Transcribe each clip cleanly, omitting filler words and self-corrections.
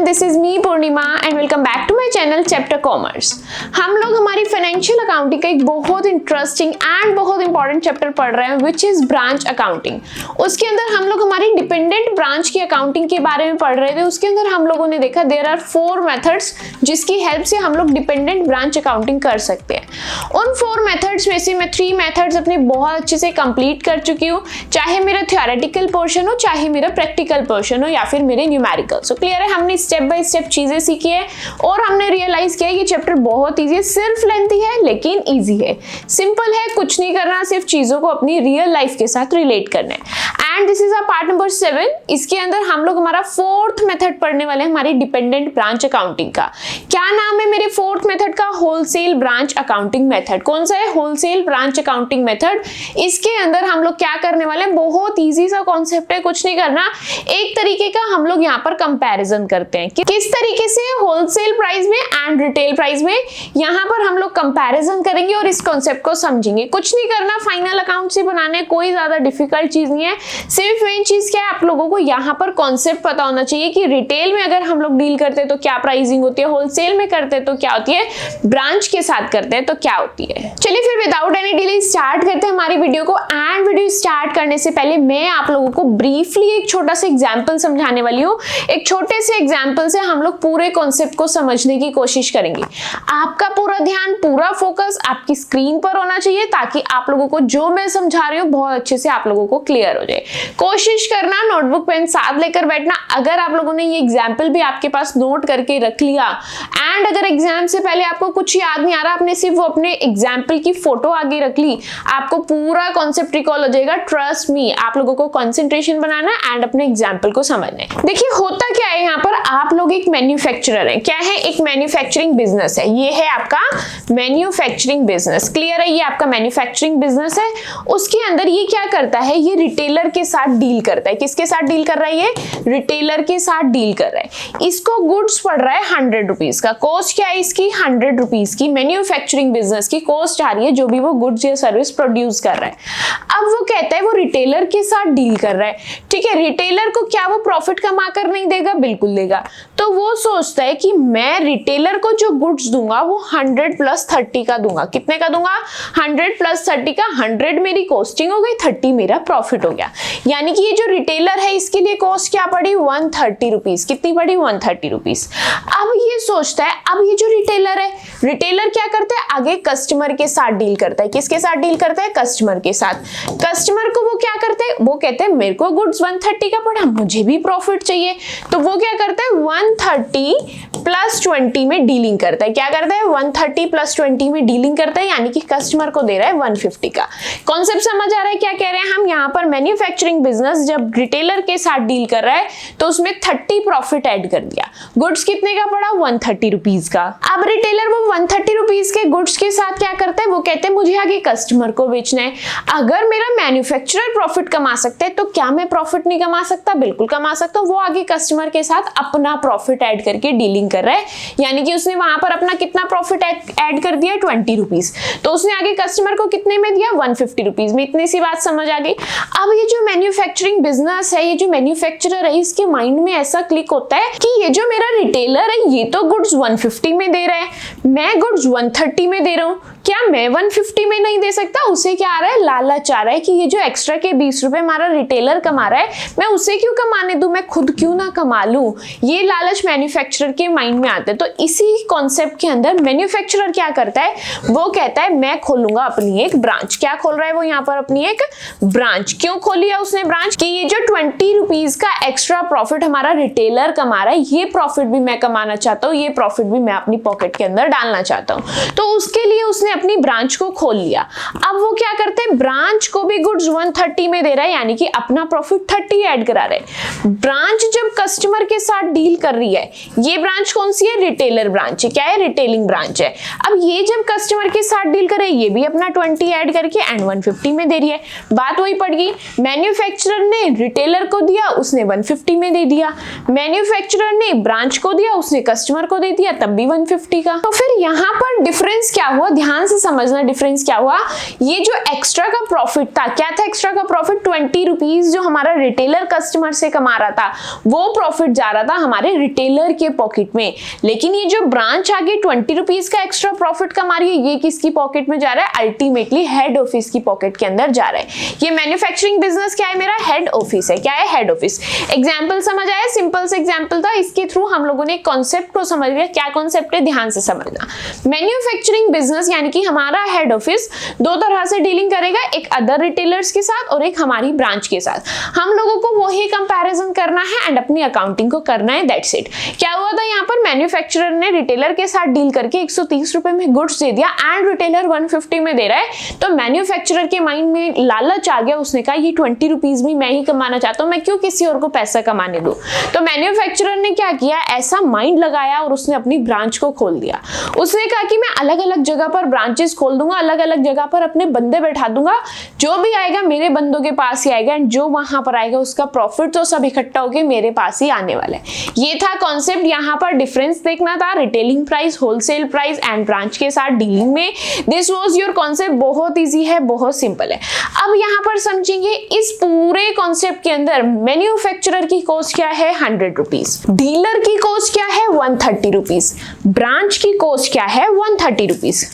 This is me Purnima and welcome back to my channel chapter commerce. हम लोग हमारी financial accounting का एक बहुत इंटरेस्टिंग एंड बहुत इंपॉर्टेंट चैप्टर पढ़ रहे हैं विच इज ब्रांच अकाउंटिंग। उसके अंदर हम लोग हमारी डिपेंडेंट ब्रांच की अकाउंटिंग के बारे में पढ़ रहे थे। उसके अंदर हम लोगों ने देखा देयर आर 4 मेथड्स जिसकी हेल्प से हम लोग डिपेंडेंट ब्रांच अकाउंटिंग कर सकते हैं। उन 4 मेथड्स में से मैं 3 मेथड्स अपने बहुत अच्छे से कंप्लीट कर चुकी हूँ, चाहे मेरा थ्योरेटिकल पोर्शन हो, चाहे मेरा प्रैक्टिकल पोर्शन हो या फिर मेरे न्यूमेरिकल। सो क्लियर है, हमने स्टेप बाय स्टेप चीजें सीखी है और हमने रियलाइज किया कि चैप्टर बहुत इजी है, सिर्फ लेंथी है लेकिन इजी है, सिंपल है, कुछ नहीं करना, सिर्फ चीजों को अपनी रियल लाइफ के साथ रिलेट करना है। And this is a part number 7। इसके अंदर हम लोग हमारा 4th मेथड पढ़ने वाले हैं, हमारी डिपेंडेंट ब्रांच अकाउंटिंग का। क्या नाम है मेरे 4th मेथड का? Wholesale branch accounting method. कौन सा है? Wholesale branch accounting method. इसके अंदर हम लोग क्या करने वाले हैं, बहुत इजी सा कॉन्सेप्ट है, कुछ नहीं करना, एक तरीके का हम लोग यहाँ पर कंपैरिजन करते हैं कि किस तरीके से होलसेल प्राइस में एंड रिटेल प्राइस में यहाँ पर हम लोग कंपैरिजन करेंगे और इस कॉन्सेप्ट को समझेंगे। कुछ नहीं करना, फाइनल अकाउंट से बनाने, कोई ज्यादा डिफिकल्ट चीज नहीं है। सिर्फ मेन चीज क्या है, आप लोगों को यहाँ पर कॉन्सेप्ट पता होना चाहिए कि रिटेल में अगर हम लोग डील करते हैं तो क्या प्राइसिंग होती है, होलसेल में करते हैं तो क्या होती है, ब्रांच के साथ करते हैं तो क्या होती है। चलिए फिर विदाउट एनी डिले स्टार्ट करते हैं हमारी वीडियो को। एंड वीडियो स्टार्ट करने से पहले मैं आप लोगों को ब्रीफली एक छोटा सा एग्जाम्पल समझाने वाली हूँ। एक छोटे से एग्जाम्पल से हम लोग पूरे कॉन्सेप्ट को समझने की कोशिश करेंगे। आपका पूरा ध्यान, पूरा फोकस आपकी स्क्रीन पर होना चाहिए ताकि आप लोगों को जो मैं समझा रही हूँ बहुत अच्छे से आप लोगों को क्लियर हो जाए। कोशिश करना नोटबुक पेन साथ लेकर बैठना। अगर आप लोगों ने ये एग्जाम्पल भी आपके पास नोट करके रख लिया एंड अगर एग्जाम से पहले आपको कुछ याद नहीं आ रहा, आपने सिर्फ वो अपने एग्जाम्पल की फोटो आगे रख ली, आपको पूरा कॉन्सेप्ट रिकॉल हो जाएगा। ट्रस्ट मी, आप लोगों को कंसंट्रेशन बनाना एंड अपने एग्जाम्पल को समझना है। देखिए होता क्या है, यहाँ पर आप लोग एक मैन्युफैक्चरर हैं। क्या है? एक मैन्युफैक्चरिंग बिजनेस है। ये है आपका मैन्युफैक्चरिंग बिजनेस। क्लियर है, ये आपका मैन्युफैक्चरिंग बिजनेस है। उसके अंदर ये क्या करता है, ये रिटेलर के साथ डील करता है। किसके साथ डील कर रहा है? ये रिटेलर के साथ डील कर रहा है। इसको गुड्स पड़ रहा है 100 रुपीज का। कॉस्ट क्या है इसकी? 100 रुपीज की मैन्युफैक्चरिंग बिजनेस की कॉस्ट आ रही है, जो भी वो गुड्स या सर्विस प्रोड्यूस कर रहा है। अब वो कहता है वो रिटेलर के साथ डील कर रहा है, ठीक है। रिटेलर को क्या वो प्रॉफिट कमा कर नहीं देगा? बिल्कुल देगा। तो वो सोचता है कि मैं रिटेलर को जो गुड्स दूंगा वो 100 + 30 का दूंगा। कितने का दूंगा? 100 + 30 का। 100 मेरी कॉस्टिंग हो गई, 30 मेरा प्रॉफिट हो गया। यानी कि ये जो रिटेलर है इसके लिए कॉस्ट क्या पड़ी? 130 रुपीज। कितनी पड़ी? 130 रुपीज। अब ये सोचता है, अब ये जो रिटेलर है, रिटेलर क्या करता है? आगे कस्टमर के साथ डील करता है। किसके साथ डील करता है? कस्टमर के साथ। कस्टमर को वो क्या करते हैं? वो कहते हैं मेरे को गुड्स 130 का पड़ा, मुझे भी प्रॉफिट चाहिए। तो वो क्या करता है? 130 + 20 में डीलिंग करता है। क्या करता है? 130 + 20 में डीलिंग करता है, यानी कि कस्टमर को दे रहा है 150 का। कॉन्सेप्ट समझ आ रहा है क्या कह रहे हैं हम? यहाँ पर मैन्युफैक्चरिंग बिजनेस जब रिटेलर के साथ डील कर रहा है तो उसमें 30 प्रॉफिट ऐड कर दिया। गुड्स कितने का पड़ा? 130 रुपीज का। अब रिटेलर वो 130 रुपीज के गुड्स के साथ क्या करता है? वो कहते हैं मुझे आगे कस्टमर को बेचना है। अगर मेरा मैन्युफैक्चरर प्रॉफिट कमा सकता है तो क्या मैं प्रॉफिट नहीं कमा सकता? बिल्कुल कमा सकता हूं। वो आगे कस्टमर के साथ अपना प्रॉफिट ऐड करके डीलिंग कर रहा है, यानी कि उसने वहां पर अपना कितना प्रॉफिट ऐड कर दिया? 20 रुपीज। तो उसने आगे कस्टमर को कितने में दिया? 150 रुपीज में। इतनी सी बात समझ आ गई। अब ये जो मैन्युफैक्चरिंग बिजनेस है, ये जो मैन्युफैक्चरर है, इसके माइंड में ऐसा क्लिक होता है कि ये जो मेरा रिटेलर है ये तो गुड्स 150 में दे रहा है, मैं गुड्स 130 में दे रहा हूं, क्या मैं 150 में नहीं दे सकता? उसे क्या आ रहा है? लालच आ रहा है कि ये जो एक्स्ट्रा के 20 रुपए हमारा रिटेलर कमा रहा है, मैं उसे क्यों कमाने दूं, मैं खुद क्यों ना कमा लूं। ये लालच मैन्युफैक्चरर के माइंड में आता है। तो इसी कॉन्सेप्ट के अंदर मैन्युफैक्चरर क्या करता है? वो कहता है मैं खोलूंगा अपनी एक ब्रांच। क्या खोल रहा है वो? यहाँ पर अपनी एक ब्रांच। क्यों खोली है उसने ब्रांच? कि ये जो 20 रुपीज का एक्स्ट्रा प्रॉफिट हमारा रिटेलर कमा रहा है, ये प्रॉफिट भी मैं कमाना चाहता हूँ, ये प्रॉफिट भी मैं अपनी पॉकेट के अंदर डालना चाहता हूँ। तो उसके लिए उसने अपनी ब्रांच को खोल लिया। अब वो क्या करते हैं? ब्रांच को भी गुड्स 130 में दे रहा है, यानी कि अपना प्रॉफिट 30 ऐड करा रहे हैं। ब्रांच जब कस्टमर के साथ डील कर रही है, ये ब्रांच कौन सी है? रिटेलर ब्रांच है। क्या है? रिटेलिंग ब्रांच है। अब ये जब कस्टमर के साथ डील करे, ये भी अपना 20 ऐड करके एंड 150 में दे रही है। बात वही पड़ गई, मैन्युफैक्चरर ने रिटेलर को दिया, उसने 150 में दे दिया। मैन्युफैक्चरर ने ब्रांच को दिया, उसने कस्टमर को दे दिया, तब भी 150 का। तो फिर यहाँ पर डिफरेंस क्या हुआ? ध्यान ध्यान से समझना डिफरेंस क्या हुआ। ये जो एक्स्ट्रा का प्रॉफिट था, क्या था एक्स्ट्रा का प्रॉफिट? 20 रुपीज जो हमारा रिटेलर कस्टमर से कमा रहा था, वो प्रॉफिट जा रहा था हमारे रिटेलर के पॉकेट में। लेकिन ये जो ब्रांच आगे 20 रुपीज का एक्स्ट्रा प्रॉफिट कमा रही है, ये किसकी पॉकेट में जा रहा है? अल्टीमेटली हेड ऑफिस की पॉकेट के अंदर जा रहा है। ये मैन्युफैक्चरिंग बिजनेस क्या है? मेरा हेड ऑफिस है। क्या है? Head office. एग्जाम्पल समझ आया? सिंपल से एग्जाम्पल था, इसके थ्रू हम लोगों ने कॉन्सेप्ट को समझ लिया। क्या कॉन्सेप्ट है? ध्यान से समझना। मैन्युफैक्चरिंग बिजनेस यानी कि हमारा हेड ऑफिस दो तरह से डीलिंग करेगा, एक अदर रिटेलर्स के साथ और एक हमारी ब्रांच के साथ। हम लोगों को वही कंपैरिजन करना है एंड अपनी अकाउंटिंग को करना है, दैट्स इट। क्या हुआ था यहाँ पर? मैन्युफैक्चरर ने रिटेलर के साथ डील करके 130 रुपए में गुड्स दे दिया एंड रिटेलर 150 में दे रहा है। तो मैन्युफैक्चरर के माइंड में लालच आ गया, उसने कहा ये 20 रुपीज भी मैं ही कमाना चाहता हूँ, मैं क्यों किसी और को पैसा कमाने दूं। तो मैन्युफैक्चरर ने क्या किया? ऐसा माइंड लगाया और उसने अपनी ब्रांच को खोल दिया। उसने कहा कि मैं अलग अलग जगह पर ब्रांचेस खोल दूंगा, अलग अलग जगह पर अपने बंदे बैठा दूंगा, जो भी आएगा मेरे बंदों के पास ही आएगा एंड जो वहां पर आएगा उसका प्रॉफिट तो सब इकट्ठा होकर मेरे पास ही आने वाला है। ये था कॉन्सेप्ट। यहाँ पर डिफरेंस देखना था, retailing price, wholesale price and branch के साथ डीलिंग में। This was your concept. बहुत इजी है, बहुत सिंपल है। अब यहाँ पर समझेंगे इस पूरे कॉन्सेप्ट के अंदर मैन्युफैक्चरर की कॉस्ट क्या है? 100 रुपीज। डीलर की कॉस्ट क्या है? 130 रुपीज। ब्रांच की कॉस्ट क्या है? 130 रुपीज।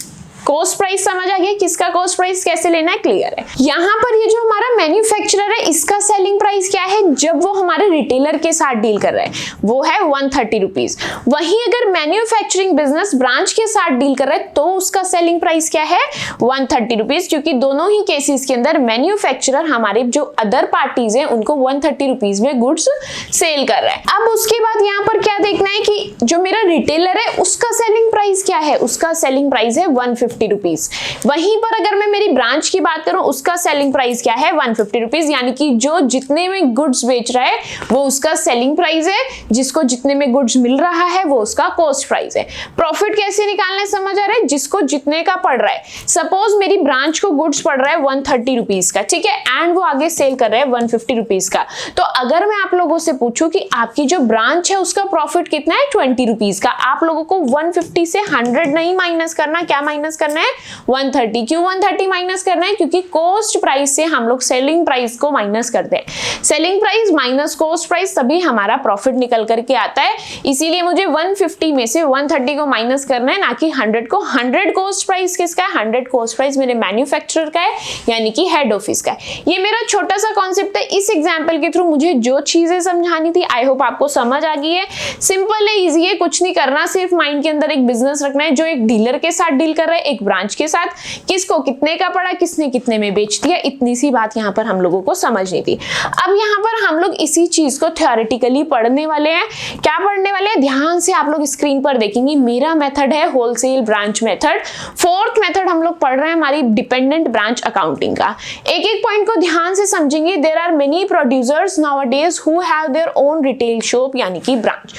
कॉस्ट प्राइस समझ आ गया, किसका कॉस्ट प्राइस कैसे लेना है, क्लियर है। यहाँ पर ये जो हमारा मैन्युफैक्चरर है, इसका सेलिंग प्राइस क्या है जब वो हमारे रिटेलर के साथ डील कर रहा है? वो है 130 रुपीज। वहीं अगर मैन्युफैक्चरिंग बिजनेस ब्रांच के साथ डील कर रहा है तो उसका सेलिंग प्राइस क्या है? 130 रुपीज, क्योंकि दोनों ही केसेस के अंदर मैन्युफैक्चरर हमारे जो अदर पार्टीज है उनको 130 रुपीज में गुड्स सेल कर रहा है। अब उसके बाद यहाँ पर क्या देखना है कि जो मेरा रिटेलर है उसका सेलिंग प्राइस क्या है? उसका सेलिंग प्राइस है 150 रुपीज। वहीं पर अगर मैं मेरी ब्रांच की बात करूं, उसका सेलिंग प्राइस क्या है? 150 रुपीज। यानी कि जो जितने में गुड्स बेच रहा है वो उसका सेलिंग प्राइस है, जिसको जितने में गुड्स मिल रहा है वो उसका कॉस्ट प्राइस है। प्रॉफिट कैसे निकालना है समझ आ रहा है? जिसको जितने का पड़ रहा है। सपोज मेरी ब्रांच को गुड्स पड़ रहा है 130 रुपीज का, ठीक है, एंड वो आगे सेल कर रहे हैं 150 रुपीज का। तो अगर मैं आप लोगों से पूछूं कि आपकी जो ब्रांच है उसका प्रॉफिट कितना है? 20 रुपीज का। आप लोगों को 150 से 100 नहीं माइनस करना, क्या माइनस करना है? 130। क्यों 130 माइनस करना है? क्योंकि कॉस्ट प्राइस से हम लोग सेलिंग प्राइस को माइनस करते हैं। Selling price minus cost price, तभी हमारा प्रॉफिट निकल करके आता है। इसीलिए मुझे 150 में से 130 को माइनस करना है, ना कि 100 को। 100 कॉस्ट प्राइस किसका है? 100 कॉस्ट प्राइस मेरे मैन्युफैक्चरर का है, यानी कि हेड ऑफिस का है। ये मेरा छोटा सा कॉन्सेप्ट है। इस एग्जाम्पल के थ्रू मुझे जो चीजें समझानी थी आई होप आपको समझ आ गई है। सिंपल है, इजी है, कुछ नहीं करना, सिर्फ माइंड के अंदर एक बिजनेस रखना है जो एक डीलर के साथ डील कर रहा है, एक ब्रांच के साथ, किसको कितने का पड़ा, किसने कितने में बेच दिया, इतनी सी बात यहाँ पर हम लोगों को समझनी थी। अब यहाँ पर हम लोग इसी चीज को थ्योरेटिकली पढ़ने वाले हैं। क्या पढ़ने वाले हैं? ध्यान से आप लोग स्क्रीन पर देखेंगे। मेरा मेथड है wholesale branch method. Fourth method हम लोग पढ़ रहे हैं हमारी डिपेंडेंट ब्रांच अकाउंटिंग का। एक एक पॉइंट को ध्यान से समझेंगे। There are many producers nowadays who have their own retail shop, यानी कि ब्रांच।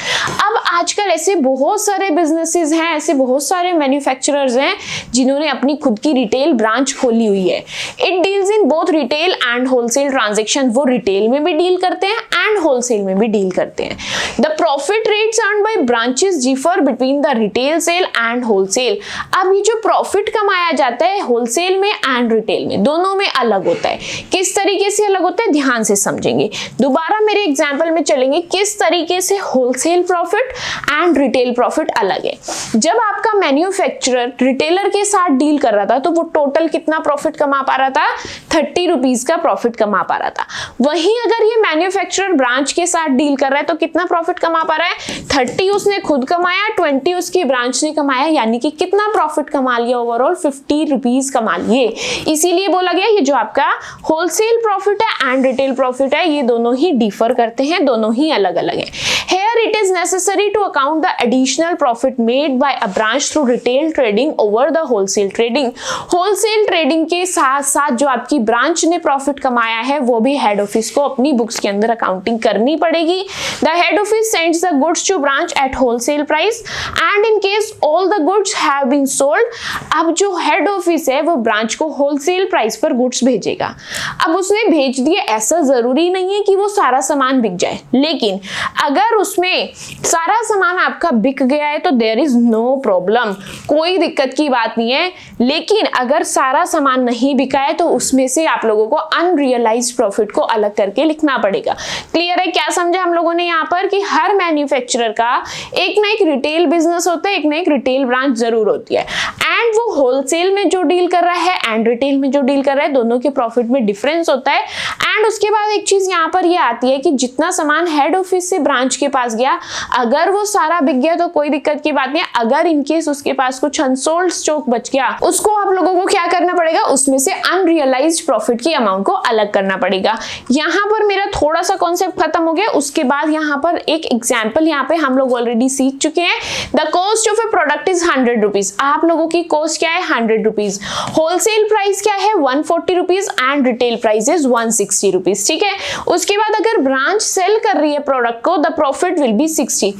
अब आजकल ऐसे बहुत सारे बिजनेसेस हैं, ऐसे बहुत सारे मैन्युफैक्चरर्स हैं जिन्होंने अपनी खुद की रिटेल ब्रांच खोली हुई है। It deals in both retail and wholesale transaction. वो रिटेल में भी डील करते हैं एंड होलसेल में भी डील करते हैं। The profit rates earned by branches differ between the retail sale and wholesale. अब ये जो प्रॉफिट कमाया जाता है होलसेल में एंड रिटेल में, दोनों में अलग होता है। किस तरीके से अलग होता है ध्यान से समझेंगे। दोबारा मेरे एग्जांपल में चलेंगे किस तरीके से wholesale profit and retail profit अलग है। जब आपका मैन्युफैक्चरर रिटेलर के साथ डील कर रहा था तो वो टोटल कितना प्रॉफिट कमा पा रहा था? 30 रुपीज का प्रॉफिट कमा पा रहा था। वहीं अगर ये मैन्युफैक्चरर ब्रांच के साथ डील कर रहा है तो कितना प्रॉफिट कमा पा रहा है? 30 उसने खुद कमाया, 20 उसकी ब्रांच ने कमाया, यानी कि कितना प्रॉफिट कमा लिया? ओवरऑल 50 रुपीज कमा लिए। इसीलिए बोला गया ये जो आपका होलसेल प्रॉफिट है एंड रिटेल प्रॉफिट है, ये दोनों ही डिफर करते हैं, दोनों ही अलग अलग है। Here it is necessary to account the additional profit made by a branch through retail trading over the wholesale trading. Wholesale trading के साथ साथ जो आपकी ब्रांच ने प्रॉफिट कमाया है वो भी हेड ऑफिस को अपनी बुक्स के अंदर अकाउंटिंग करनी पड़ेगी। The head office sends the goods to branch at wholesale price and in case all the goods have been sold, अब जो हेड ऑफिस है वो ब्रांच को होलसेल प्राइस पर गुड्स भेजेगा। अब उसने भेज दिए, ऐसा जरूरी नहीं है कि वो सारा सामान बिक जाए, लेकिन अगर उसमें में सारा सामान आपका बिक गया है तो देयर इज नो प्रॉब्लम, कोई दिक्कत की बात नहीं है। लेकिन अगर सारा सामान नहीं बिका है तो उसमें से आप लोगों को अनरियलाइज्ड प्रॉफिट को अलग करके लिखना पड़ेगा। क्लियर है? क्या समझा हम लोगों ने यहाँ पर कि हर मैन्युफैक्चरर का एक ना एक रिटेल बिजनेस होता है, एक ना एक रिटेल ब्रांच जरूर होती है, एंड वो होलसेल में जो डील कर रहा है एंड रिटेल में जो डील कर रहा है दोनों के प्रॉफिट में डिफरेंस होता है। एंड उसके बाद एक चीज यहाँ पर ये आती है कि जितना सामान हेड ऑफिस से ब्रांच के पास गया, अगर वो सारा बिक गया तो कोई दिक्कत की बात नहीं है। अगर इनकेस उसके पास कुछ अनसोल्ड स्टॉक बच गया, उसको आप लोगों को क्या करना पड़ेगा, उसमें से अनरियलाइज्ड प्रॉफिट की अमाउंट को अलग करना पड़ेगा। यहाँ पर मेरा थोड़ा सा कॉन्सेप्ट खत्म हो गया। उसके बाद यहाँ पर एक एग्जाम्पल यहाँ पे हम लोग ऑलरेडी सीख चुके हैं। The cost of A product is 100 rupees. आप लोगों की कॉस्ट क्या है? 100 रुपीज। होलसेल प्राइस क्या है? 140 rupees and retail price is 160 rupees. ठीक है। उसके बाद अगर ब्रांच सेल कर रही है प्रोडक्ट को, द प्रॉफिट विल बी 60।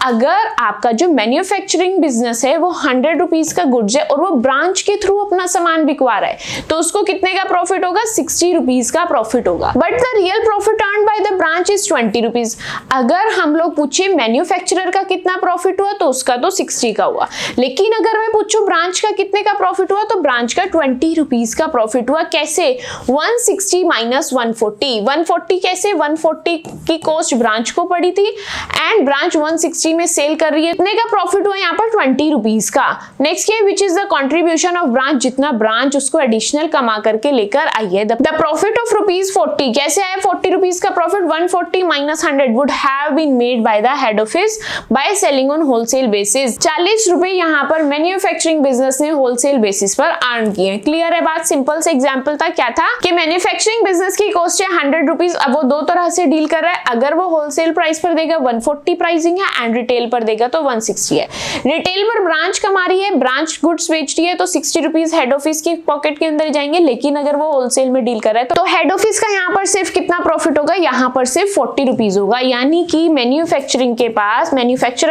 अगर आपका जो मैन्युफैक्चरिंग बिजनेस है वो 100 रुपीज का गुड्स है और वो ब्रांच के थ्रू अपना सामान बिकवा रहा है तो उसको कितने का प्रॉफिट होगा? 60 रुपीज का प्रॉफिट होगा। But the real profit earned by the branch is 20 rupees. अगर हम लोग पूछे मैन्युफैक्चरर का कितना प्रॉफिट हुआ तो उसका तो 60 का हुआ, लेकिन अगर मैं पूछूं ब्रांच का कितने का प्रॉफिट हुआ तो ब्रांच का 20 रुपीज का प्रॉफिट हुआ। कैसे? 160 माइनस 140। 140 कैसे? 140 की कॉस्ट ब्रांच को पड़ी थी एंड ब्रांच 160 में सेल कर रही है, कितने का प्रॉफिट हुआ यहाँ पर? 20 रुपीज का। नेक्स्ट है which is the contribution of branch, जितना ब्रांच उसको एडिशनल कमा करके लेकर आई है। द प्रॉफिट ऑफ ₹40 कैसे आया? 40 रुपीज का profit 140 minus 100 would have been made by the head office by selling on wholesale basis. 40 रुपए यहाँ पर मैन्युफैक्चरिंग बिजनेस ने होलसेल बेसिस पर अर्न किए। क्लियर है बात? सिंपल से एग्जांपल था। क्या था कि मैन्युफैक्चरिंग बिजनेस की कॉस्ट है 100 रुपीज। अब वो दो तरह से डील कर रहा है। अगर वो होलसेल प्राइस पर देगा 140 प्राइसिंग है एंड रिटेल पर देगा तो 160 है। रिटेल पर ब्रांच कमा रही है, ब्रांच गुड्स बेच रही है तो 60 रुपीज हेड ऑफिस की पॉकेट के अंदर जाएंगे। लेकिन अगर वो होलसेल में डील कर रहा है तो हेड ऑफिस का यहाँ पर सिर्फ कितना प्रॉफिट होगा? यहाँ पर सिर्फ 40 रुपीज होगा। यानी कि मैन्युफैक्चरर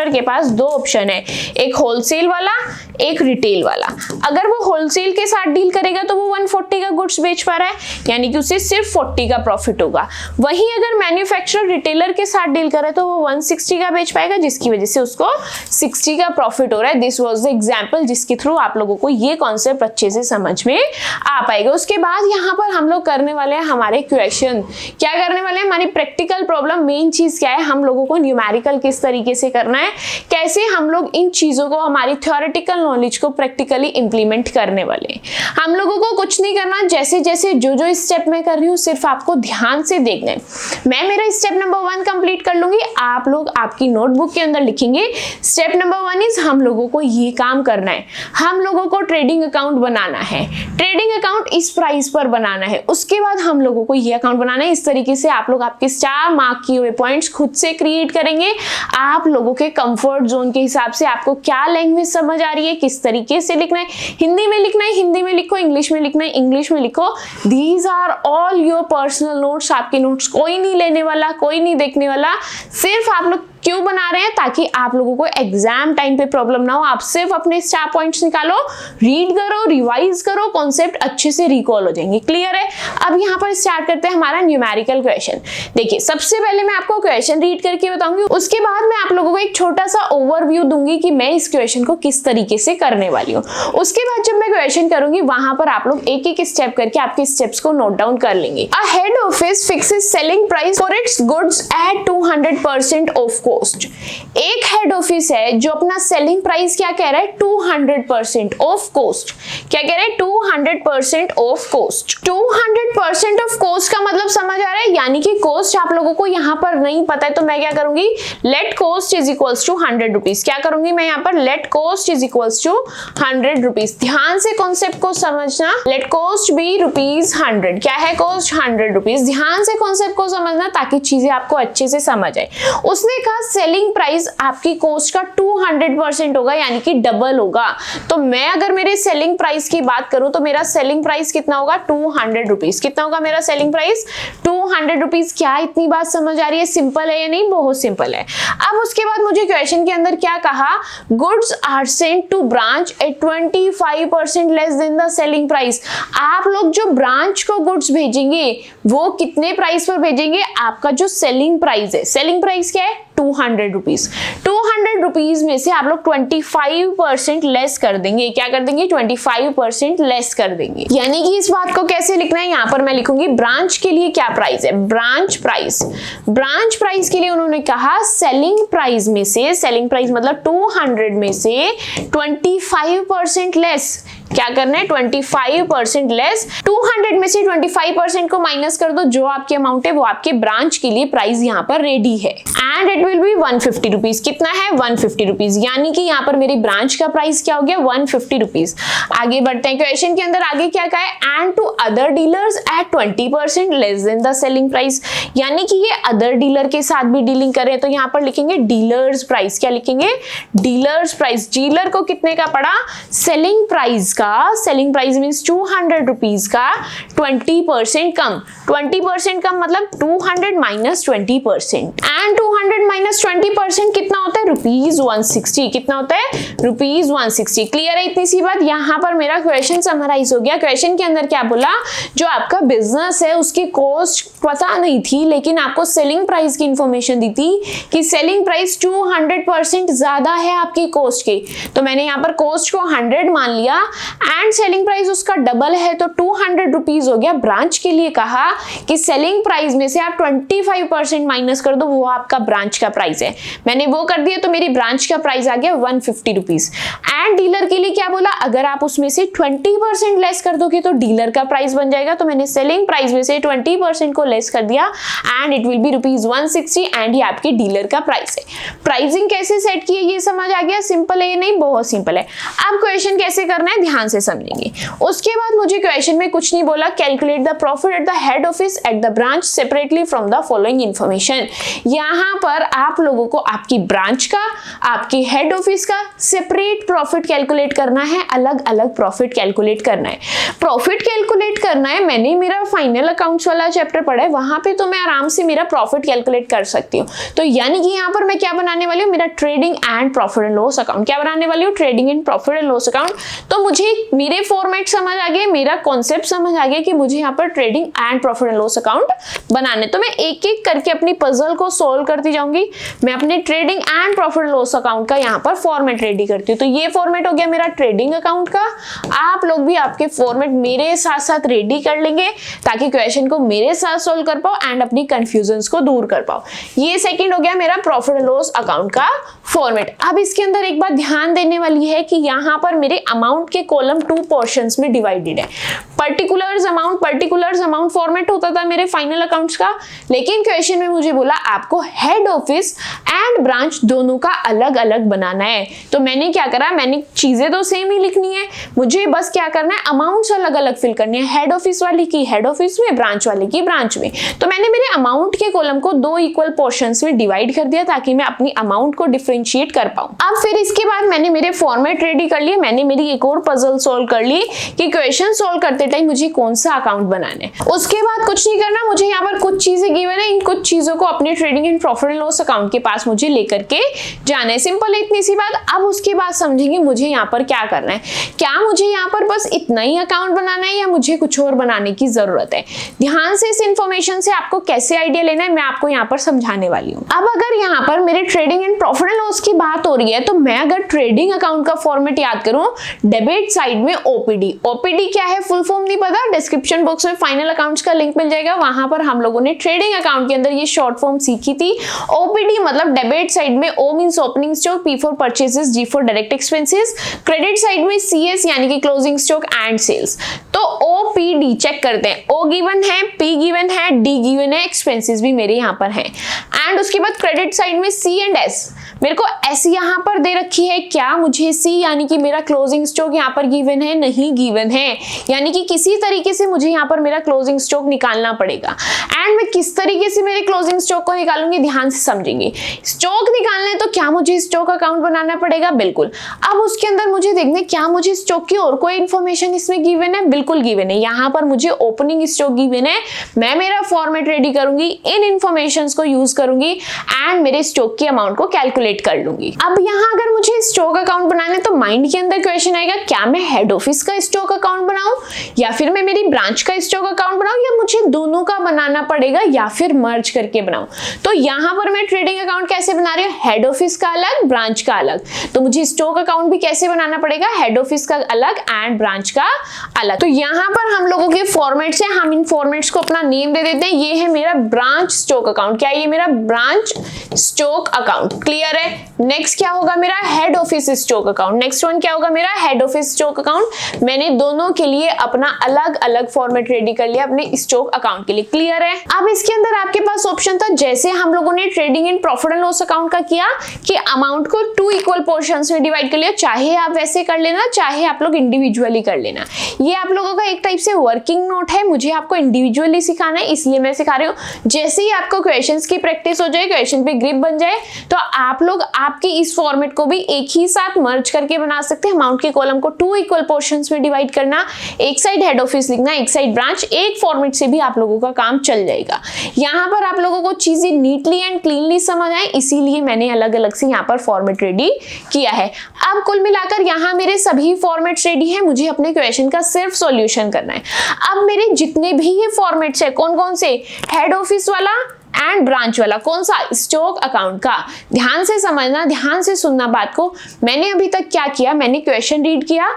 के पास दो ऑप्शन है, एक होलसेल वाला, एक रिटेल वाला। अगर वो होलसेल के साथ डील करेगा तो वो 140 का गुड्स बेच पा रहा है, यानी कि उसे सिर्फ 40 का प्रॉफिट होगा। वहीं अगर मैन्युफैक्चरर रिटेलर के साथ डील करे तो वो 160 का बेच पाएगा, जिसकी वजह से उसको 60 का प्रॉफिट हो रहा है। दिस वाज द एग्जांपल जिसके थ्रू आप लोगों को ये कॉन्सेप्ट अच्छे से समझ में आ पाएगा। उसके बाद यहाँ पर हम लोग करने वाले हैं हमारे क्वेश्चन। क्या करने वाले हैं? हमारी प्रैक्टिकल प्रॉब्लम। मेन चीज क्या है, हम लोगों को न्यूमेरिकल किस तरीके से करना है, कैसे हम लोग इन चीजों को, हमारी थ्योरेटिकल नॉलेज को प्रैक्टिकली इंप्लीमेंट करने वाले हैं। हम लोगों को कुछ नहीं करना, जैसे जैसे जो स्टेप मैं कर रही हूँ सिर्फ आपको ध्यान से देखना है। मैं मेरा स्टेप नंबर 1 कंप्लीट कर लूंगी, आप लोग आपकी नोटबुक के अंदर लिखेंगे। स्टेप नंबर 1 इज हम लोगों को ये काम करना है, हम लोगों को ट्रेडिंग अकाउंट बनाना है। ट्रेडिंग अकाउंट इस प्राइस पर बनाना है। उसके बाद हम लोगों को ये अकाउंट बनाना है। इस तरीके से आप लोग आपके स्टार मार्क किए हुए पॉइंट्स खुद से क्रिएट करेंगे। आप लोगों के कंफर्ट जोन के हिसाब से आपको क्या लैंग्वेज समझ आ रही है, किस तरीके से लिखना है। हिंदी में लिखना है, हिंदी में लिखो। इंग्लिश में लिखना है, इंग्लिश में लिखो। These are all your personal notes. आपके नोट्स कोई नहीं लेने वाला, कोई नहीं देखने वाला। सिर्फ आप लोग क्यों बना रहे हैं? ताकि आप लोगों को एग्जाम टाइम पे प्रॉब्लम ना हो। आप सिर्फ अपने स्टार पॉइंट्स निकालो, रीड करो, रिवाइज करो, कॉन्सेप्ट अच्छे से रिकॉल हो जाएंगे। क्लियर है? अब यहाँ पर स्टार्ट करते हैं हमारा न्यूमेरिकल क्वेश्चन। देखिए, सबसे पहले मैं आपको क्वेश्चन रीड करके बताऊंगी, उसके बाद मैं आप लोगों को एक छोटा सा ओवरव्यू दूंगी कि मैं इस क्वेश्चन को किस तरीके से करने वाली हूँ। उसके बाद जब मैं क्वेश्चन करूंगी वहां पर आप लोग एक एक स्टेप करके आपके स्टेप्स को नोट डाउन कर लेंगे। A head office fixes selling price for its goods at 200% of cost. एक हेड ऑफिस है जो अपना सेलिंग प्राइस क्या कह रहा है? 200% ऑफ कॉस्ट। क्या कह रहा है? 200% ऑफ कॉस्ट। 200% ऑफ कॉस्ट का मतलब समझ आ रहा है? यानी कि कॉस्ट आप लोगों को यहाँ पर नहीं पता है तो मैं क्या करूंगी? Let cost is equals to 100 rupees. क्या करूंगी मैं यहाँ पर? Let cost is equals to 100 rupees. ध्यान से कॉन्सेप्ट को समझना। Let cost be ₹100। क्या है कॉस्ट? 100 रुपीज। ध्यान से कॉन्सेप्ट को समझना ताकि चीजें आपको अच्छे से समझ आए। उसने कहा सेलिंग प्राइस आपकी कॉस्ट का 200% होगा, यानी कि डबल होगा। तो मैं अगर मेरे सेलिंग प्राइस की बात करूं तो मेरा सेलिंग प्राइस कितना होगा? 200 रुपीज। कितना होगा मेरा सेलिंग प्राइस? 200 रुपीज। क्या इतनी बात समझ आ रही है? सिंपल है या नहीं? बहुत सिंपल है। अब उसके बाद मुझे क्वेश्चन के अंदर क्या कहा? Goods are sent to branch at 25% less than the selling price. आप लोग जो ब्रांच को गुड्स भेजेंगे वो कितने प्राइस पर भेजेंगे? आपका जो सेलिंग प्राइस है, सेलिंग प्राइस क्या है? 200 रुपीज। 200 रुपीज में से आप लोग 25% लेस कर देंगे। क्या कर देंगे? 25% लेस कर देंगे। यानी कि इस बात को कैसे लिखना है, यहां पर मैं लिखूंगी ब्रांच के लिए क्या प्राइस है, ब्रांच प्राइस। ब्रांच प्राइस के लिए उन्होंने कहा सेलिंग प्राइस में से, सेलिंग प्राइस मतलब 200 में से 25% लेस। क्या करना है? 25% लेस। 200 में से 25% को माइनस कर दो, जो आपकी अमाउंट है वो आपके ब्रांच के लिए प्राइस यहाँ पर रेडी है। And it will be 150 rupees. कितना है? 150 रुपीज। यानी कि यहाँ पर मेरी ब्रांच का प्राइस क्या हो गया? 150 रुपीज। आगे बढ़ते हैं क्वेश्चन के अंदर। आगे क्या कहा है? And to other dealers at 20% less than the selling price. यानी कि ये अदर डीलर के साथ भी डीलिंग करें तो यहाँ पर लिखेंगे डीलर्स प्राइस। क्या लिखेंगे? Dealers price. डीलर को कितने का पड़ा? सेलिंग प्राइस का, सेलिंग प्राइस मींस 200 रुपीज का 20% कम। 20% कम मतलब 200 माइनस 20%। एंड 200 माइनस 20% कितना होता है? रुपीज 160। कितना होता है? रुपीज 160। क्लियर है इतनी सी बात? यहाँ पर मेरा क्वेश्चन समराइज हो गया। क्वेश्चन के अंदर क्या बोला? जो आपका बिजनेस है उसकी कॉस्ट पता नहीं थी, लेकिन आपको सेलिंग प्राइस की इंफॉर्मेशन दी थी कि सेलिंग प्राइस 200% ज्यादा है आपकी कॉस्ट की। तो मैंने यहाँ पर कॉस्ट को 100 मान लिया एंड सेलिंग प्राइस उसका डबल है तो 200 रुपीज हो गया। ब्रांच के लिए कहा कि सेलिंग प्राइस में से आप 25% माइनस कर दो, वो आपका ब्रांच का प्राइस है। मैंने वो कर दिया तो मेरी ब्रांच का प्राइस आ गया 150 रुपीज। एंड डीलर के लिए क्या बोला? अगर आप उसमें से 20% लेस कर दोगे तो डीलर का प्राइस बन जाएगा। तो मैंने सेलिंग प्राइस में से 20% को लेस कर दिया and it will be rupees 160 and ये आपके डीलर का प्राइस है। प्राइसिंग कैसे सेट की है ये समझ आ गया? सिंपल है ये? नहीं, बहुत सिंपल है। अब क्वेश्चन कैसे करना है ध्यान से समझेंगे। उसके बाद मुझे क्वेश्चन में कुछ नहीं बोला, calculate the profit at the head office at the branch separately from the following information. यहां पर आप लोगों को आपकी ब्रांच का, आपकी हेड ऑफिस का सेपरेट प्रॉफिट कैलकुलेट करना है, अलग अलग प्रॉफिट कैलकुलेट करना है। प्रॉफिट कैलकुलेट करना है, मैंने मेरा फाइनल अकाउंट्स वाला चैप्टर पढ़ा है, वहां पे तो मैं आराम से मेरा प्रॉफिट कैलकुलेट कर सकती हूँ। तो यानी कि यहाँ पर मैं क्या बनाने वाली हूँ? मेरा trading and profit and loss account. क्या बनाने वाली हूँ? Trading and profit and loss account. तो मुझे मेरे फॉर्मेट समझ आ गया, मेरा कॉन्सेप्ट समझ आ गया कि मुझे यहाँ पर trading and profit and loss account बनाने। तो मैं एक एक करके अपनी पजल को सॉल्व करती जाऊंगी। मैं अपने trading and profit and loss account का यहाँ पर फॉर्मेट रेडी करती हूँ। तो ये फॉर्मेट हो गया मेरा ट्रेडिंग अकाउंट का। आप लोग भी आपके फॉर्मेट मेरे साथ साथ रेडी कर लेंगे ताकि क्वेश्चन को मेरे साथ सॉल्व कर पाओ एंड अपनी कंफ्यूजन्स को दूर कर पाओ। ये सेकंड हो गया मेरा प्रॉफिट एंड लॉस अकाउंट का फॉर्मेट। अब इसके अंदर एक बात ध्यान देने वाली है कि यहाँ पर मेरे अमाउंट के कॉलम 2 पोर्शंस में डिवाइडेड है। पर्टिकुलर्स अमाउंट फॉर्मेट होता था मेरे फाइनल अकाउंट्स का, लेकिन क्वेश्चन में मुझे बोला आपको हेड ऑफिस एंड ब्रांच दोनों का अलग अलग बनाना है। तो मैंने क्या करा, मैंने चीजें तो सेम ही लिखनी है, मुझे बस क्या करना है अमाउंट्स अलग अलग फिल करनी है। हेड ऑफिस वाली की हेड ऑफिस में, ब्रांच वाले की ब्रांच में। तो मैंने मेरे अमाउंट के कॉलम को 2 इक्वल पोर्शंस में डिवाइड कर दिया ताकि मैं अपनी अमाउंट को डिफरेंशिएट कर पाऊं। अब फिर इसके बाद मैंने मेरे फॉर्मेट रेडी कर लिए, मैंने मेरी एक और पजल सॉल्व कर ली कि क्वेश्चन सॉल्व करते टाइम मुझे कौन सा अकाउंट बनाना है। उसके बाद कुछ नहीं करना, मुझे यहाँ पर कुछ चीजें गिवन है, इन कुछ चीजों को अपने trading and profit and loss account के पास मुझे लेकर के जाना है। सिंपल है इतनी सी बात। अब उसके बाद समझेंगे मुझे यहाँ पर क्या करना है। क्या मुझे यहाँ पर बस इतना ही अकाउंट बनाना है या मुझे कुछ और बनाने की जरूरत है? ध्यान से इस इंफॉर्मेशन से आपको कैसे आइडिया लेना है मैं आपको यहाँ पर समझाने वाली हूँ। अब अगर यहाँ पर मेरे trading and profit and loss की बात हो रही है तो मैं अगर ट्रेडिंग अकाउंट का फॉर्मेट याद करूं, डेबिट साइड में ओपीडी। ओपीडी क्या है फुल फॉर्म नहीं पता, डिस्क्रिप्शन बॉक्स में फाइनल अकाउंट्स का लिंक मिल जाएगा, वहां पर हम लोगों ने ट्रेडिंग अकाउंट के अंदर ये शॉर्ट फॉर्म सीखी थी। ओपीडी मतलब डेबिट साइड में O means opening stock, P for purchases, G for direct expenses, credit side में सीएस यानी कि क्लोजिंग स्टॉक एंड सेल्स। तो ओपीडी चेक करते हैं, ओ गिवन है, पी गिवन है, डी गिवन है, एक्सपेंसेस भी मेरे यहाँ पर हैं। एंड उसके बाद क्रेडिट साइड में सी एंड एस, मेरे को एस यहाँ पर दे रखी है, क्या मुझे सी यानी कि मेरा क्लोजिंग स्टॉक यहाँ पर गिवन है? नहीं गिवन है, यानी कि किसी तरीके से मुझे यहाँ पर मेरा क्लोजिंग स्टॉक निकालना पड़ेगा। एंड मैं किस तरीके से मेरे क्लोजिंग स्टॉक को निकालूंगी ध्यान से समझेंगे। स्टॉक निकालना है तो क्या मुझे स्टॉक अकाउंट बनाना पड़ेगा? बिल्कुल। अब उसके अंदर मुझे देखना क्या मुझे स्टॉक की और कोई इन्फॉर्मेशन इसमें गिवन है? बिल्कुल गिवन है। यहाँ पर मुझे ओपनिंग स्टॉक गिवन है, मैं मेरा फॉर्मेट रेडी करूंगी, इन इन्फॉर्मेशन को यूज करूंगी एंड मेरे स्टॉक की अमाउंट को कैलकुलेट कर लूंगी। अब यहाँ अगर मुझे स्टॉक अकाउंट बनाने तो माइंड के अंदर क्वेश्चन आएगा, क्या मैं हेड ऑफिस का स्टॉक अकाउंट बनाऊं या फिर मैं मेरी ब्रांच का स्टॉक अकाउंट बनाऊं, या मुझे दोनों का बनाना पड़ेगा या फिर मर्ज करके बनाऊं? तो यहाँ पर मैं ट्रेडिंग अकाउंट कैसे बना रही हूँ? हेड ऑफिस का अलग, ब्रांच का अलग। तो मुझे स्टॉक अकाउंट भी कैसे बनाना पड़ेगा? हेड ऑफिस का अलग एंड ब्रांच का अलग। तो यहाँ पर हम लोगों के फॉर्मेट्स हैं, हम इन फॉर्मेट्स को अपना नेम दे देते हैं। ये है मेरा ब्रांच स्टॉक अकाउंट। क्या है? ये मेरा ब्रांच स्टॉक अकाउंट। क्लियर है? नेक्स्ट क्या होगा? मेरा head office stock account. Next one क्या होगा? मेरा हेड ऑफिस स्टॉक अकाउंट। मैंने दोनों के लिए अपना अलग अलग फॉर्मेट रेडी कर लिया अपने स्टॉक अकाउंट के लिए। क्लियर है? अब इसके अंदर आपके पास ऑप्शन था, जैसे हम लोगों ने trading and profit and loss account का किया कि अमाउंट को 2 इक्वल पोर्शंस में डिवाइड कर लिया। चाहे आप वैसे कर लेना, चाहे आप लोग इंडिविजुअली कर लेना। ये आप लोगों का एक टाइप से वर्किंग नोट है, मुझे आपको इंडिविजुअली सिखाना है इसलिए मैं सिखा रही हूँ। जैसे ही आपको क्वेश्चंस की प्रैक्टिस हो जाए, क्वेश्चन पे ग्रिप बन जाए, तो आप लोग आपके इस फॉर्मेट को भी एक ही साथ मर्ज करके बना सकते हैं। अमाउंट के कॉलम को 2 इक्वल पोर्शंस में डिवाइड करना, एक साइड हेड ऑफिस लिखना, एक साइड ब्रांच, एक फॉर्मेट से भी आप लोगों का काम चल जाएगा। यहाँ पर आप लोगों को चीजें नीटली एंड क्लीनली समझ आए, इसीलिए मैंने अलग अलग से यहाँ पर फॉर्मेट रेडी किया है। अब कुल मिलाकर यहाँ मेरे सभी फॉर्मेट्स रेडी हैं, मुझे अपने क्वेश्चन का सिर्फ सॉल्यूशन करना है। अब मेरे जितने भी ये फॉर्मेट्स है, कौन कौन से? हेड ऑफिस वाला एंड ब्रांच वाला। कौन सा? स्टॉक अकाउंट का। ध्यान से समझना, ध्यान से सुनना बात को। मैंने अभी तक क्या किया? मैंने क्वेश्चन रीड किया,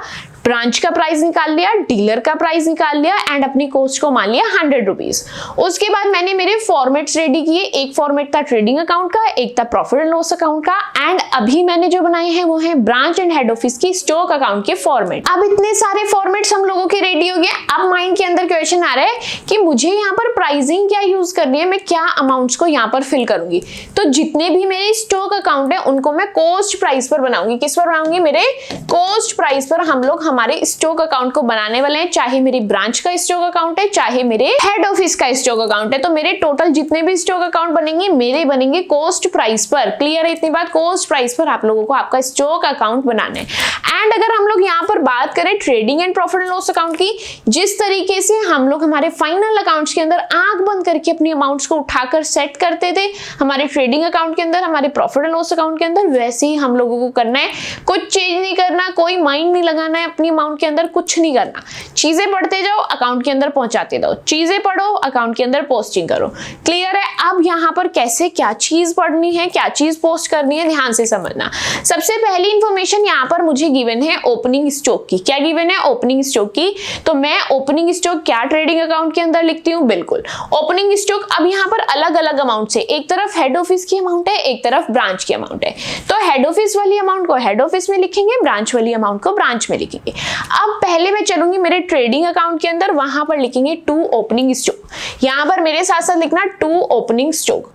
ब्रांच का प्राइस निकाल लिया, डीलर का प्राइस निकाल लिया एंड अपनी कॉस्ट को मान लिया 100 रुपीज। उसके बाद मैंने मेरे फॉर्मेट्स रेडी किए। एक फॉर्मेट था ट्रेडिंग अकाउंट का, एक था प्रॉफिट एंड लॉस अकाउंट का, एंड अभी मैंने जो बनाए हैं वो है ब्रांच एंड हेड ऑफिस की स्टॉक अकाउंट के फॉर्मेट। अब इतने सारे फॉर्मेट्स हम लोगों के रेडी हो गए। अब माइंड के अंदर क्वेश्चन आ रहा है कि मुझे यहाँ पर प्राइसिंग क्या यूज करनी है, मैं क्या अमाउंट्स को यहाँ पर फिल करूंगी। तो जितने भी मेरे स्टॉक अकाउंट है उनको मैं कॉस्ट प्राइस पर बनाऊंगी। किस पर बनाऊंगी? मेरे कॉस्ट प्राइस पर हम लोग हमारे स्टॉक अकाउंट को बनाने वाले हैं। चाहे मेरी ब्रांच का स्टॉक अकाउंट है, चाहे मेरे हेड ऑफिस का स्टॉक अकाउंट है, तो मेरे टोटल जितने भी स्टॉक अकाउंट बनेंगे मेरे बनेंगे कॉस्ट प्राइस पर। क्लियर है इतनी बात? कॉस्ट प्राइस पर आप लोगों को आपका स्टॉक अकाउंट बनाना है। एंड अगर हम लोग यहाँ पर बात करें trading and profit and loss account की, जिस तरीके से हम लोग हमारे फाइनल अकाउंट्स के अंदर आंख बंद करके अपनी अमाउंट्स को उठाकर सेट करते थे हमारे ट्रेडिंग अकाउंट के अंदर, हमारे प्रॉफिट एंड लॉस अकाउंट के अंदर, वैसे ही हम लोगों को करना है। कुछ चेंज नहीं करना, कोई माइंड नहीं लगाना है अपनी अमाउंट के अंदर, कुछ नहीं करना। चीजें पढ़ते जाओ, अकाउंट के अंदर पहुंचाते जाओ, चीजें पढ़ो, अकाउंट के अंदर पोस्टिंग करो। क्लियर है? अब यहाँ पर कैसे क्या चीज पढ़नी है, क्या चीज पोस्ट करनी है, ध्यान से समझना। सबसे पहली इंफॉर्मेशन यहाँ पर मुझे गिवन है ओपनिंग स्टॉक की। क्या गिवन है? ओपनिंग स्टॉक की। तो मैं ओपनिंग स्टॉक क्या ट्रेडिंग अकाउंट के अंदर लिखती हूँ? बिल्कुल ओपनिंग स्टॉक। अब यहाँ पर अलग अलग अमाउंट है, एक तरफ हेड ऑफिस की अमाउंट है, एक तरफ ब्रांच की अमाउंट है। तो हेड ऑफिस वाली अमाउंट को हेड ऑफिस में लिखेंगे, ब्रांच वाली अमाउंट को ब्रांच में लिखेंगे। अब पहले मैं चलूंगी मेरे ट्रेडिंग अकाउंट के अंदर, वहां पर लिखेंगे 2 ओपनिंग स्टॉक। यहां पर मेरे साथ साथ लिखना 2 ओपनिंग स्टॉक,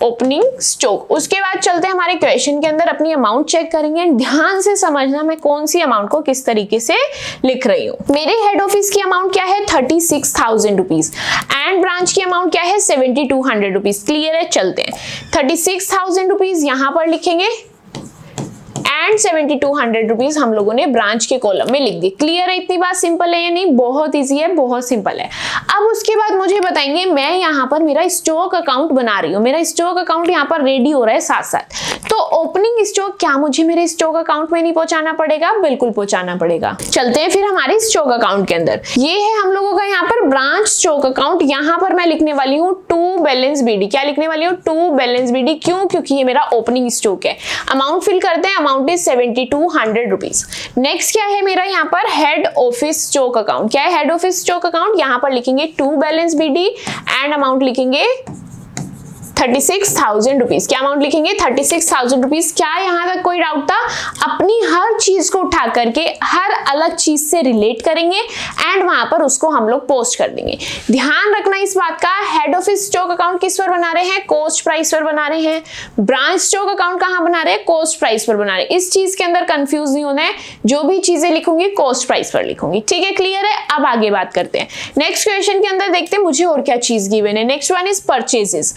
ओपनिंग स्टॉक। उसके बाद चलते हैं हमारे क्वेश्चन के अंदर, अपनी अमाउंट चेक करेंगे। ध्यान से समझना मैं कौन सी अमाउंट को किस तरीके से लिख रही हूँ। मेरे हेड ऑफिस की अमाउंट क्या है? 36,000 रुपीज एंड ब्रांच की अमाउंट क्या है? 7,200 रुपीज। क्लियर है? चलते हैं 36,000 रुपीज यहां पर लिखेंगे एंड 7,200 रुपीज हम लोगों ने ब्रांच के कॉलम में लिख दी। क्लियर है? इतनी बात सिंपल है या नहीं? बहुत इजी है, बहुत सिंपल है। अब उसके बाद मुझे बताएंगे, मैं यहाँ पर मेरा स्टॉक अकाउंट बना रही हूँ, मेरा स्टॉक अकाउंट यहाँ पर रेडी हो रहा है साथ साथ। तो ओपनिंग स्टॉक क्या मुझे मेरे स्टॉक अकाउंट में नहीं पहुंचाना पड़ेगा? बिल्कुल पहुंचाना पड़ेगा। चलते हैं फिर हमारे स्टॉक अकाउंट के अंदर। ये है हम लोगों का यहाँ पर ब्रांच स्टॉक अकाउंट। यहाँ पर मैं लिखने वाली हूँ 2 बैलेंस बीडी। क्या लिखने वाली हूँ? 2 बैलेंस बीडी। क्यों? क्योंकि ये मेरा ओपनिंग स्टॉक है। अमाउंट फिल करते हैं, अमाउंट इज 7,200 रुपीज। नेक्स्ट क्या है मेरा यहाँ पर? Head office stock account. क्या है हेड ऑफिस स्टॉक अकाउंट? यहाँ पर लिखेंगे 2 बैलेंस बीडी एंड अमाउंट लिखेंगे 36,000 रुपीज। क्या अमाउंट लिखेंगे? 36,000 रुपीज। क्या यहाँ तक कोई डाउट था? अपनी हर चीज को उठा करके हर अलग चीज से रिलेट करेंगे एंड वहां पर उसको हम लोग पोस्ट कर देंगे। ध्यान रखना इस बात का, हेड ऑफिस स्टॉक अकाउंट किस पर बना रहे हैं? कॉस्ट प्राइस पर बना रहे हैं। ब्रांच स्टॉक अकाउंट कहां बना रहे हैं? कॉस्ट प्राइस पर बना रहे हैं। इस चीज के अंदर कंफ्यूज नहीं होना है, जो भी चीजें लिखूंगी कॉस्ट प्राइस पर लिखूंगी। ठीक है? क्लियर है? अब आगे बात करते हैं। नेक्स्ट क्वेश्चन के अंदर देखते हैं मुझे और क्या चीज गिवन है। Next one is purchases.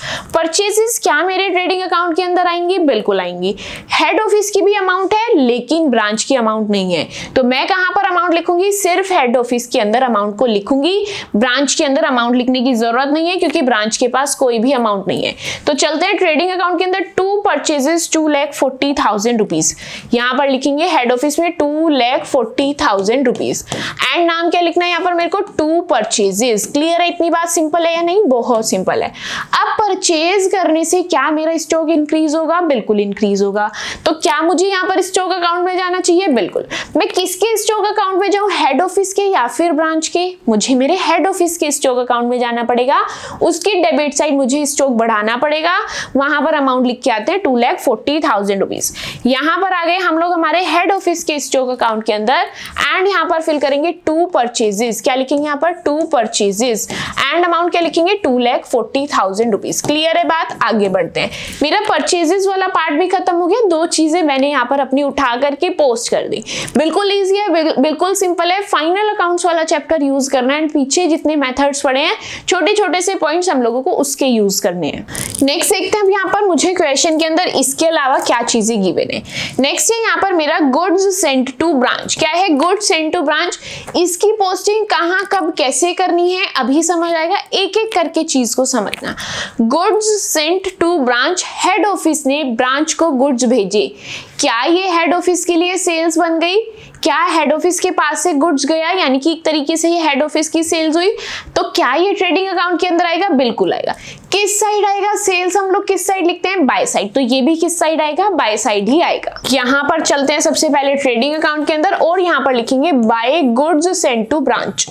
Purchases क्या मेरे ट्रेडिंग अकाउंट के अंदर आएंगी? बिल्कुल आएंगी। हेड ऑफिस की भी अमाउंट है लेकिन ब्रांच की अमाउंट नहीं है, तो मैं कहां पर अमाउंट लिखूंगी? सिर्फ हेड ऑफिस के अंदर अमाउंट को लिखूंगी। ब्रांच के अंदर अमाउंट लिखने की जरूरत नहीं है क्योंकि ब्रांच के पास कोई भी अमाउंट नहीं है। तो चलते हैं ट्रेडिंग अकाउंट के अंदर। 2 परचेजेस 2,40,000 रुपीज, यहां पर लिखेंगे हेड ऑफिस में 2,40,000 रुपीज। एंड नाम क्या लिखना है यहाँ पर मेरे को? 2 परचेजेस। क्लियर है? इतनी बात सिंपल है या नहीं? बहुत सिंपल है। अब परचेज करने से क्या मेरा स्टॉक इंक्रीज होगा? बिल्कुल इंक्रीज होगा। तो क्या मुझे यहाँ पर स्टॉक अकाउंट में जाना चाहिए? बिल्कुल। मैं किसके स्टॉक अकाउंट में जाऊं? हेड ऑफिस के या फिर ब्रांच के? मुझे मेरे हेड ऑफिस के स्टॉक अकाउंट में जाना पड़ेगा। उसकी डेबिट साइड मुझे स्टॉक बढ़ाना पड़ेगा। वहां पर अमाउंट लिख के आते हैं 2,40,000 रुपीज। यहां पर आ गए हम लोग हमारे हेड ऑफिस के स्टॉक अकाउंट के अंदर एंड यहां पर फिल करेंगे 2 परचेजेस। क्या लिखेंगे यहाँ पर? 2 परचेजेस एंड अमाउंट क्या लिखेंगे? 2,40,000 रुपीज। क्लियर है बात? आगे बढ़ते हैं। मेरा परचेजेस वाला पार्ट भी खत्म हो गया। 2 चीजें मैंने यहाँ पर अपनी उठा करके पोस्ट कर दी। बिल्कुल ईजी है, बिल्कुल सिंपल है। फाइनल अकाउंट्स वाला चैप्टर यूज करना है। पीछे जितने मेथड्स पढ़े हैं छोटे छोटे से पॉइंट्स हम लोगों को उसके यूज करने हैं। नेक्स्ट देखते हैं यहाँ पर मुझे क्वेश्चन के अंदर इसके अलावा क्या चीजें गिवन है। नेक्स्ट है यहाँ पर मेरा गुड्स सेंट टू ब्रांच। क्या है गुड्स सेंट टू ब्रांच? इसकी पोस्टिंग कहाँ कब कैसे करनी है अभी समझ आएगा। एक एक करके चीज को समझना। Goods sent to branch, head office ने ब्रांच को गुड्स भेजे। क्या ये हेड ऑफिस के लिए सेल्स बन गई? क्या हेड ऑफिस के पास से गुड्स गया, यानी कि एक तरीके से ये हेड ऑफिस की सेल्स हुई। तो क्या ये ट्रेडिंग अकाउंट के अंदर आएगा? बिल्कुल आएगा। किस साइड आएगा? सेल्स हम लोग किस साइड लिखते हैं? By side. तो ये भी किस साइड आएगा? बाय साइड ही आएगा। यहाँ पर चलते हैं सबसे पहले ट्रेडिंग अकाउंट के अंदर और यहाँ पर लिखेंगे by goods sent to branch.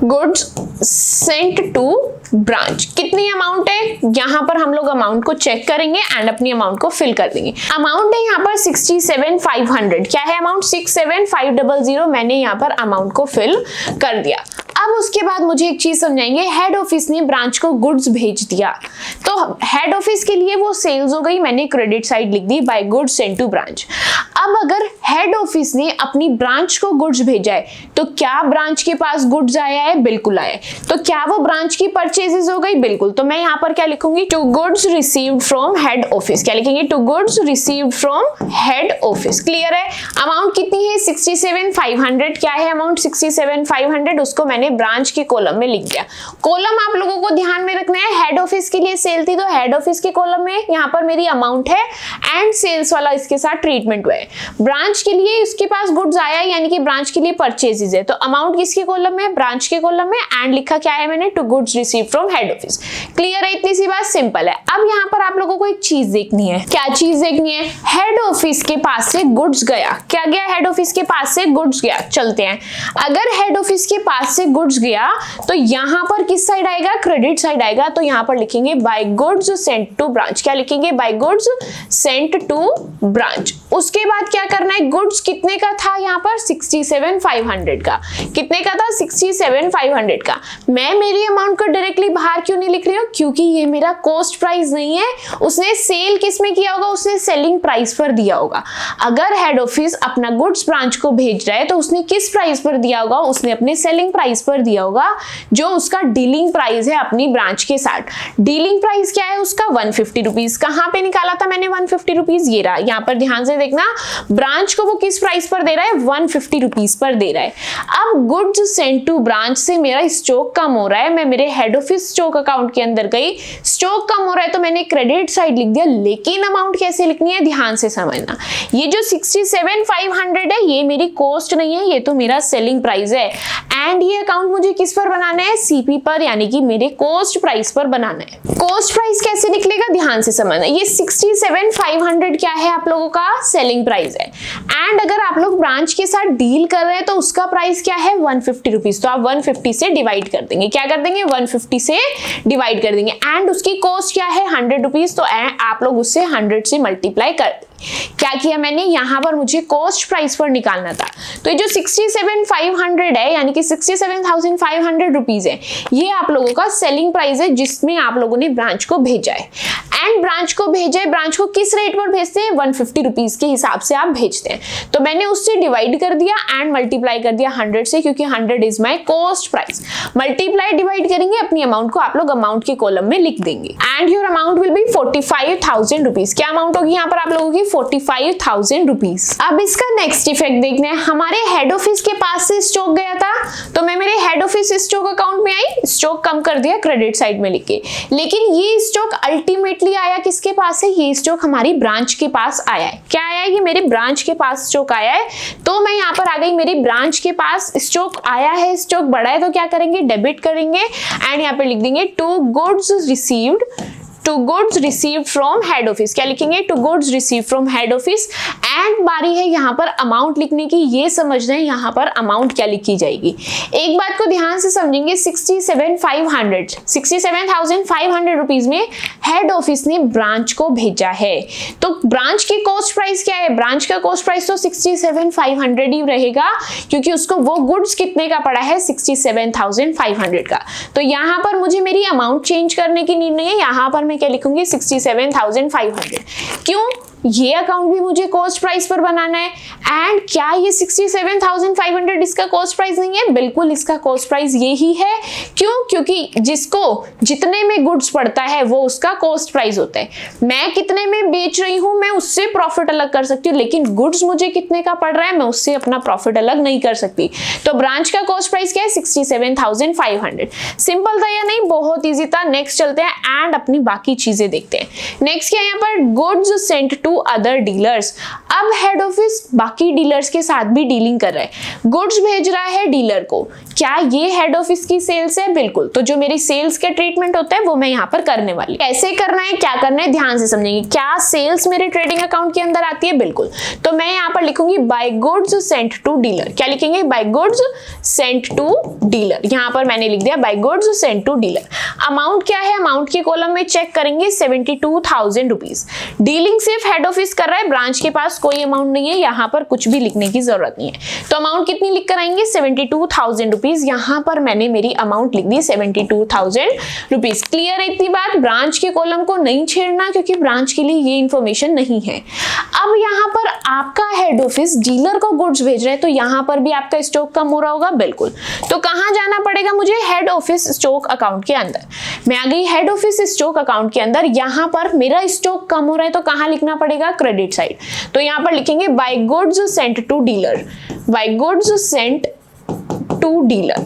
Goods sent to branch कितनी अमाउंट है? यहां पर हम लोग अमाउंट को चेक करेंगे एंड अपनी अमाउंट को फिल कर देंगे। अमाउंट है यहाँ पर 67,500। क्या है अमाउंट? 67,500। मैंने यहाँ पर अमाउंट को फिल कर दिया। अब उसके बाद मुझे एक चीज समझाएंगे। हेड ऑफिस ने ब्रांच को गुड्स भेज दिया, तो हेड ऑफिस के लिए वो सेल्स हो गई। मैंने क्रेडिट साइड लिख दी by goods sent to branch. अब अगर हेड ऑफिस ने अपनी ब्रांच को गुड्स भेजा है तो क्या ब्रांच के पास गुड्स आया है? बिल्कुल आया है। तो क्या वो ब्रांच की परचेजेस हो गई? बिल्कुल। तो मैं यहाँ पर क्या लिखूंगी? To goods received from head office. क्या लिखेंगे? To goods received from head office. Clear है? अमाउंट कितनी है? 67,500। क्या है अमाउंट? 67,500। उसको मैंने ब्रांच के कॉलम में लिख दिया। कॉलम आप लोगों को ध्यान में रखना है। हेड ऑफिस के लिए सेल थी तो हेड ऑफिस के कॉलम में यहाँ पर मेरी अमाउंट है एंड सेल्स वाला इसके साथ ट्रीटमेंट हुआ है। ब्रांच के लिए उसके पास गुड्स आया यानी कि ब्रांच के लिए परचेजेस है, तो अमाउंट किसके कॉलम में? ब्रांच के कॉलम में। एंड लिखा क्या है मैंने? To goods receive from head office. Clear है? इतनी सी बात, सिंपल है। अब यहाँ पर आप लोगों को एक चीज देखनी है। क्या चीज देखनी है? हेड ऑफिस के पास से गुड्स गया। क्या गया? हेड ऑफिस के पास से गुड्स गया। चलते हैं। अगर हेड ऑफिस के पास से गुड्स गया तो यहाँ पर किस साइड आएगा? क्रेडिट साइड आएगा। तो यहाँ पर लिखेंगे by goods sent to branch. क्या लिखेंगे? By goods sent to branch. उसके बाद क्या करना है? गुड्स कितने का था यहाँ पर? 67,500 का। कितने का था? 67,500 का। मैं मेरी अमाउंट को डायरेक्टली बाहर क्यों नहीं लिख रही हूँ? क्योंकि ये मेरा कॉस्ट प्राइस नहीं है। उसने सेल किस में किया होगा? उसने सेलिंग प्राइस पर दिया होगा। अगर हेड ऑफिस अपना गुड्स ब्रांच को भेज रहा है तो उसने किस प्राइस पर दिया होगा? उसने अपने सेलिंग प्राइस पर दिया होगा, जो उसका डीलिंग प्राइस है अपनी ब्रांच के साथ। डीलिंग प्राइस क्या है उसका? 150 रुपीज। कहां पे निकाला था मैंने 150 रुपीज? ये रहा। यहाँ पर ध्यान से देखना, ब्रांच को वो किस प्राइस पर दे रहा है? 150 रुपीज पर दे रहा है। अब गुड्स सेंट टू ब्रांच से मेरा स्टॉक कम हो रहा है। मैं मेरे हेड ऑफिस स्टॉक अकाउंट के अंदर गई, स्टॉक कम हो रहा है तो मैंने क्रेडिट साइड लिख दिया। लेकिन अमाउंट कैसे लिखनी है? ध्यान से समझना। ये जो 67,500 है ये मेरी कॉस्ट नहीं है, ये तो मेरा सेलिंग प्राइस है। एंड ये अकाउंट मुझे किस पर बनाना है? सीपी पर, यानी कि मेरे कॉस्ट प्राइस पर बनाना है। कॉस्ट प्राइस कैसे निकलेगा? ध्यान से समझना। ये 67,500 क्या है आप लोगों का? सेलिंग प्राइस है। एंड अगर आप लोग ब्रांच के साथ डील कर रहे हैं तो उसका प्राइस क्या है? 150 रुपीज। तो आप 150 से डिवाइड कर देंगे। क्या कर देंगे? 150 से डिवाइड कर देंगे। एंड उसकी कॉस्ट क्या है? 100 रुपीज। तो आप लोग उससे 100 से मल्टीप्लाई कर देंगे। क्या किया मैंने, यहाँ पर मुझे कॉस्ट प्राइस पर निकालना था। तो ये जो 67,500 है यानी कि 67,500 रुपीज है, ये आप लोगों का सेलिंग प्राइस है जिसमें आप लोगों ने ब्रांच को भेजा है। एंड ब्रांच को भेजा है, ब्रांच को किस रेट पर भेजते हैं, 150 रुपीज के हिसाब से आप भेजते हैं। तो मैंने उससे डिवाइड कर दिया एंड मल्टीप्लाई कर दिया 100 से, क्योंकि 100 is my cost price. Multiply divide करेंगे, अपनी अमाउंट को आप लोग अमाउंट के कॉलम में लिख देंगे and your amount will be 45,000 rupees. क्या अमाउंट होगी यहाँ पर आप लोगों की, 45,000 रुपीज। अब इसका नेक्स्ट इफेक्ट देखते हैं। हमारे हेड ऑफिस के पास से स्टॉक गया था, तो मैं मेरे हेड ऑफिस स्टॉक अकाउंट में आई, स्टॉक कम कर दिया क्रेडिट साइड में लिख के। लेकिन ये स्टॉक अल्टीमेटली आया किसके पास है, ये स्टॉक हमारी ब्रांच के पास आया है। क्या आया है, ये मेरे ब्रांच के पास स्टॉक आया है। तो मैं यहाँ पर आ गई, मेरी ब्रांच के पास स्टॉक आया है, स्टॉक बढ़ा है, तो क्या करेंगे, डेबिट करेंगे एंड यहाँ पे लिख देंगे to goods received, to goods received from head office. क्या लिखेंगे, to goods received from head office. And बारी है यहाँ पर अमाउंट लिखने की, ये समझना है यहाँ पर अमाउंट क्या लिखी जाएगी। एक बात को ध्यान से समझेंगे, 67,500 रुपीज में हेड ऑफिस ने ब्रांच को भेजा है। तो ब्रांच की कॉस्ट प्राइस क्या है, ब्रांच का कॉस्ट प्राइस तो 67,500 ही रहेगा, क्योंकि उसको वो गुड्स कितने का पड़ा है, 67,500 का। तो यहाँ पर मुझे मेरी अमाउंट चेंज करने की नीड नहीं है, यहाँ पर मैं क्या लिखूंगी, 67,500। क्यों, ये अकाउंट भी मुझे कॉस्ट प्राइस पर बनाना है। एंड क्या ये 67,500 इसका कॉस्ट प्राइस नहीं है, बिल्कुल इसका कॉस्ट प्राइस ये ही है। क्यों, क्योंकि जिसको जितने में गुड्स पड़ता है वो उसका कॉस्ट प्राइस होता है। मैं कितने में बेच रही हूं, मैं उससे प्रॉफिट अलग कर सकती हूँ, लेकिन गुड्स मुझे कितने का पड़ रहा है, मैं उससे अपना प्रॉफिट अलग नहीं कर सकती। तो ब्रांच का कॉस्ट प्राइस क्या है, 67,500। सिंपल था या नहीं, बहुत ईजी था। नेक्स्ट चलते हैं एंड अपनी बाकी चीजें देखते हैं। नेक्स्ट क्या है यहाँ पर, goods sent to other dealers. अब हेड ऑफिस बाकी डीलर्स के साथ भी डीलिंग कर रहा है, गुड्स भेज रहा है डीलर को। क्या ये हेड ऑफिस की सेल्स है, बिल्कुल। तो जो मेरी सेल्स का ट्रीटमेंट होता है वो मैं यहाँ पर करने वाली। कैसे करना है, क्या करना है, ध्यान से समझेंगे। क्या सेल्स मेरे ट्रेडिंग अकाउंट के अंदर आती है, बिल्कुल। तो मैं यहाँ पर लिखूंगी by goods sent to dealer. क्या लिखेंगे, by goods sent to dealer. यहाँ पर मैंने लिख दिया by goods sent to dealer. Amount क्या है, अमाउंट के कॉलम में चेक करेंगे, 72,000 रुपीज। डीलिंग सिर्फ हेड ऑफिस कर रहा है, ब्रांच के पास कोई अमाउंट नहीं है, यहाँ पर कुछ भी लिखने की जरूरत नहीं है। तो अमाउंट कितनी लिख कर आएंगे, 72,000 रुपीज। यहाँ पर मैंने मेरी अमाउंट लिख दी 72,000 रुपीज। क्लियर है इतनी बात। ब्रांच के कॉलम को नहीं छेड़ना, क्योंकि ब्रांच के लिए ये इंफॉर्मेशन नहीं है। अब यहाँ पर आपका हेड ऑफिस डीलर को गुड्स भेज रहा है, तो यहाँ पर भी आपका स्टॉक कम हो रहा होगा, बिल्कुल। तो कहाँ जाना पड़ेगा मुझे, हेड ऑफिस स्टॉक अकाउंट के अंदर। मैं आ गई हेड ऑफिस स्टॉक अकाउंट के अंदर। यहाँ पर मेरा स्टॉक कम हो रहा है, तो कहाँ लिखना पड़ेगा, क्रेडिट साइड। तो यहाँ पर लिखेंगे by goods sent to dealer, by goods sent to dealer.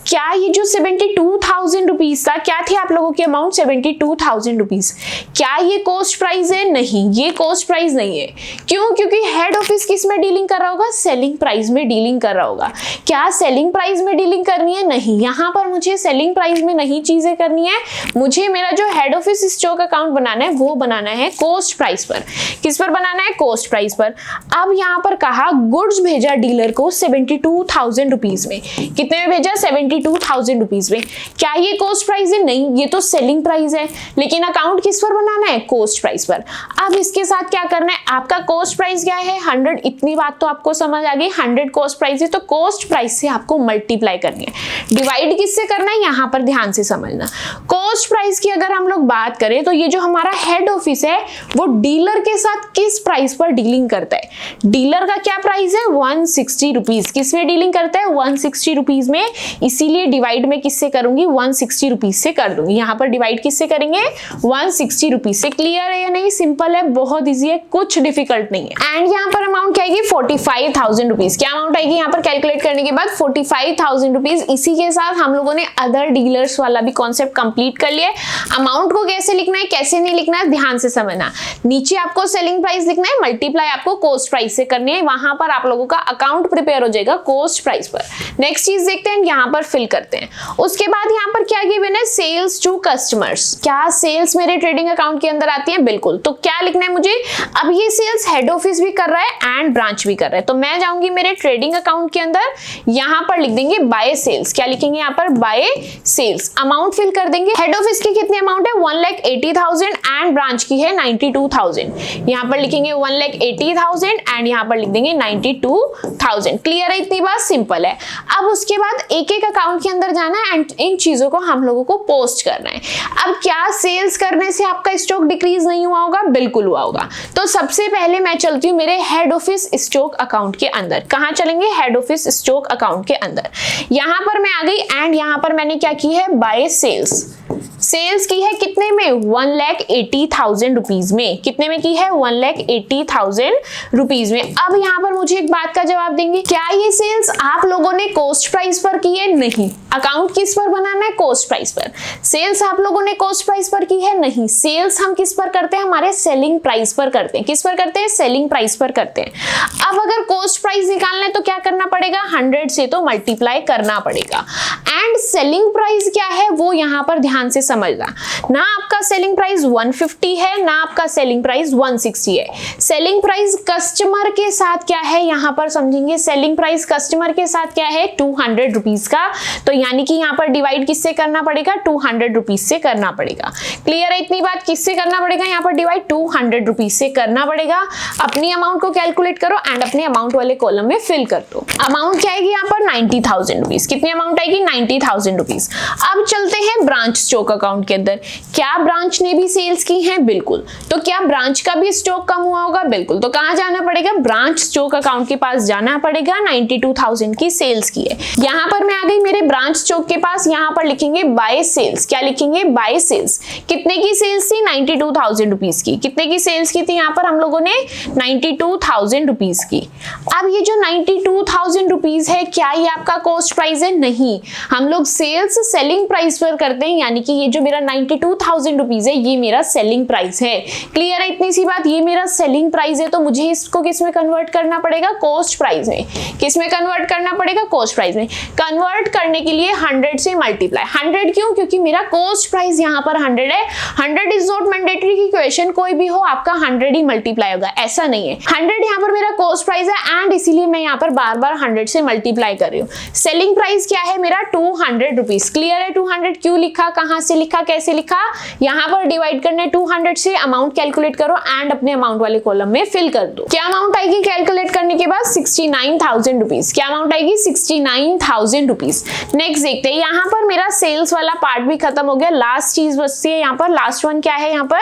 क्या ये जो 72,000 रुपीज था, क्या थी आप लोगों की अमाउंट, 72,000 रुपीज। क्या ये कॉस्ट प्राइस है, नहीं, ये कॉस्ट प्राइस नहीं है। क्यों, क्योंकि हेड ऑफिस किस में डीलिंग कर रहा होगा, सेलिंग प्राइस में डीलिंग कर रहा होगा। क्या सेलिंग प्राइस में डीलिंग करनी है, नहीं। यहाँ पर मुझे सेलिंग प्राइस में नहीं चीजें करनी है, मुझे मेरा जो हेड ऑफिस स्टॉक अकाउंट बनाना है वो बनाना है कॉस्ट प्राइस पर। किस पर बनाना है, कॉस्ट प्राइस पर। अब यहाँ पर कहा गुड्स भेजा डीलर को 72,000 रुपीज में। कितने में भेजा, 72,000 रुपीज में। क्या ये कॉस्ट प्राइस है, नहीं, ये तो सेलिंग प्राइस है। लेकिन अकाउंट किस पर बनाना है, कॉस्ट प्राइस पर। अब इसके साथ क्या करना है, आपका कॉस्ट प्राइस क्या है, 100। इतनी बात तो आपको समझ आ गई, 100 कॉस्ट प्राइस है, तो कॉस्ट प्राइस से आपको मल्टीप्लाई करनी है। डिवाइड किससे करना है, यहाँ पर ध्यान से समझना। कॉस्ट प्राइस की अगर हम लोग बात करें, तो ये जो हमारा हेड ऑफिस है वो डीलर के साथ किस प्राइस पर डीलिंग करता है, डीलर का क्या प्राइस है, 160 रुपीज। किस में डीलिंग करता है, 160 रुपीज में। इसीलिए डिवाइड में किससे करूंगी, 160 रुपीज से कर दूंगी। यहाँ पर डिवाइड किससे करेंगे, 160 रुपीज से। क्लियर है या नहीं, सिंपल है, बहुत इजी है, कुछ डिफिकल्ट नहीं है। एंड यहाँ पर अमाउंट क्या आएगी, 45,000 रुपीज। क्या अमाउंट आएगी यहाँ पर कैलकुलेट करने के बाद, 45,000 रुपीज। इसी के साथ हम लोगों ने अदर डीलर्स वाला भी कॉन्सेप्ट कंप्लीट कर लिया। अमाउंट को कैसे लिखना है, कैसे नहीं लिखना है, ध्यान से समझना। नीचे आपको सेलिंग प्राइस लिखना है, मल्टीप्लाई आपको कॉस्ट प्राइस से करनी है। वहां पर आप लोगों का अकाउंट प्रिपेयर हो जाएगा कॉस्ट प्राइस पर। नेक्स्ट चीज देखते हैं, यहाँ पर फिल करते हैं। उसके बाद यहाँ पर क्या गिवन है, सेल्स टू कस्टमर्स। क्या सेल्स मेरे ट्रेडिंग अकाउंट के अंदर आती है? बिल्कुल। तो क्या लिखना है मुझे, अब ये सेल्स हेड ऑफिस भी कर रहा है एंड ब्रांच भी कर रहा है, तो मैं जाऊंगी मेरे ट्रेडिंग अकाउंट के अंदर, यहाँ पर लिख देंगे बाय सेल्स। क्या लिखेंगे यहाँ पर, बाय सेल्स। अमाउंट फिल कर देंगे। हेड ऑफिस की कितनी अमाउंट है, 1,80,000 एंड ब्रांच की है 92,000। यहाँ पर लिखेंगे 1,80,000 एंड यहाँ पर लिख देंगे 92,000। क्लियर है? इतनी बात सिंपल है। अब उसके बाद एक एक अकाउंट के अंदर जाना है एंड इन चीजों को हम लोगों को पोस्ट करना है। अब क्या सेल्स करने से आपका स्टॉक डिक्रीज नहीं हुआ होगा? बिल्कुल हुआ होगा। तो सबसे पहले मैं चलती हूँ मेरे हेड ऑफिस स्टॉक अकाउंट के अंदर। कहाँ चलेंगे? हेड ऑफिस स्टॉक अकाउंट के अंदर। यहां पर मैं आ गई एंड यहां पर मैंने क्या की है, बाय सेल्स। सेल्स की है कितने में, 1,80,000 रुपीज में। कितने में की है, 1,80,000 रुपीज में। अब यहाँ पर मुझे एक बात का जवाब देंगे, क्या ये सेल्स आप लोगों ने कॉस्ट प्राइस पर की है? नहीं। अकाउंट किस पर बनाना है, कॉस्ट प्राइस पर। सेल्स आप लोगों ने कॉस्ट प्राइस पर की है? नहीं। सेल्स हम किस पर करते हैं, हमारे सेलिंग प्राइस पर करते हैं। किस पर करते हैं, सेलिंग प्राइस पर करते हैं। अब अगर कॉस्ट प्राइस निकालना है तो क्या करना पड़ेगा, 100 से तो मल्टीप्लाई करना पड़ेगा। एंड सेलिंग प्राइस क्या है वो यहाँ पर ध्यान से समझना ना। आपका सेलिंग प्राइस 150 है, ना आपका सेलिंग प्राइस 160 है। सेलिंग प्राइस कस्टमर के साथ क्या है, यहाँ पर समझेंगे। सेलिंग प्राइस कस्टमर के साथ क्या है, 200 रुपीज का। तो यानी कि यहाँ पर डिवाइड किससे करना पड़ेगा, 200 रुपीज से करना पड़ेगा। क्लियर है? इतनी बात किससे करना पड़ेगा, यहाँ पर डिवाइड 200 रुपीज से करना पड़ेगा। अपनी अमाउंट को कैलकुलेट करो एंड अपने अमाउंट वाले कॉलम में फिल कर दो। अमाउंट क्या आएगी यहाँ पर, 90,000 रुपीज। कितनी अमाउंट आएगी, 90,000 रुपीज। अब चलते हैं ब्रांच स्टॉक अकाउंट के अंदर। क्या ब्रांच ने भी सेल्स की है? बिल्कुल। तो क्या ब्रांच का भी स्टॉक कम हुआ होगा? बिल्कुल। तो कहां जाना पड़ेगा, ब्रांच स्टॉक अकाउंट के पास जाना पड़ेगा। 92,000 की सेल्स की है। यहां पर मैं आ गई मेरे ब्रांच स्टॉक के पास, यहां पर लिखेंगे बाय सेल्स। क्या लिखेंगे, बाय सेल्स। कितने की सेल्स थी, 92,000 रुपीज की। कितने की सेल्स की थी यहाँ पर हम लोगों ने, 92,000 रुपीज की। अब ये जो 92,000 रुपीज है, क्या ये आपका कॉस्ट प्राइस है? नहीं। हम लोग सेल्स सेलिंग प्राइस पर करते हैं, यानी कि ये जो मेरा 92,000 रुपीज है ये मेरा सेलिंग प्राइस है। क्लियर है? इतनी सी बात। ये मेरा सेलिंग प्राइस है तो मुझे इसको किस में कन्वर्ट करना पड़ेगा, कॉस्ट प्राइस में। किस में कन्वर्ट करना पड़ेगा, कॉस्ट प्राइस में। कन्वर्ट करने के लिए 100 से मल्टीप्लाई। 100 क्यों, क्योंकि मेरा कॉस्ट प्राइस यहाँ पर 100 है। 100 इज नॉट मैंडेटरी की क्वेश्चन कोई भी हो आपका 100 ही मल्टीप्लाई होगा, ऐसा नहीं है। 100 यहाँ पर मेरा कॉस्ट प्राइस है एंड इसीलिए मैं यहाँ पर बार बार 100 से मल्टीप्लाई कर रही हूँ। सेलिंग प्राइस क्या है मेरा, 200 रुपीज। क्लियर है? 200 क्यों लिखा, कहां से लिखा, कैसे लिखा, यहाँ पर डिवाइड करने 200 से, अमाउंट कैलकुलेट करो एंड अपने अमाउंट वाले कॉलम में फिल कर दो। क्या अमाउंट आएगी कैलकुलेट करने के बाद, 69,000 रुपीज। क्या अमाउंट आएगी, 69,000 रुपीज। नेक्स्ट देखते हैं, यहाँ पर मेरा सेल्स वाला पार्ट भी खत्म हो गया। लास्ट चीज बचती है यहाँ पर, लास्ट वन क्या है यहाँ पर,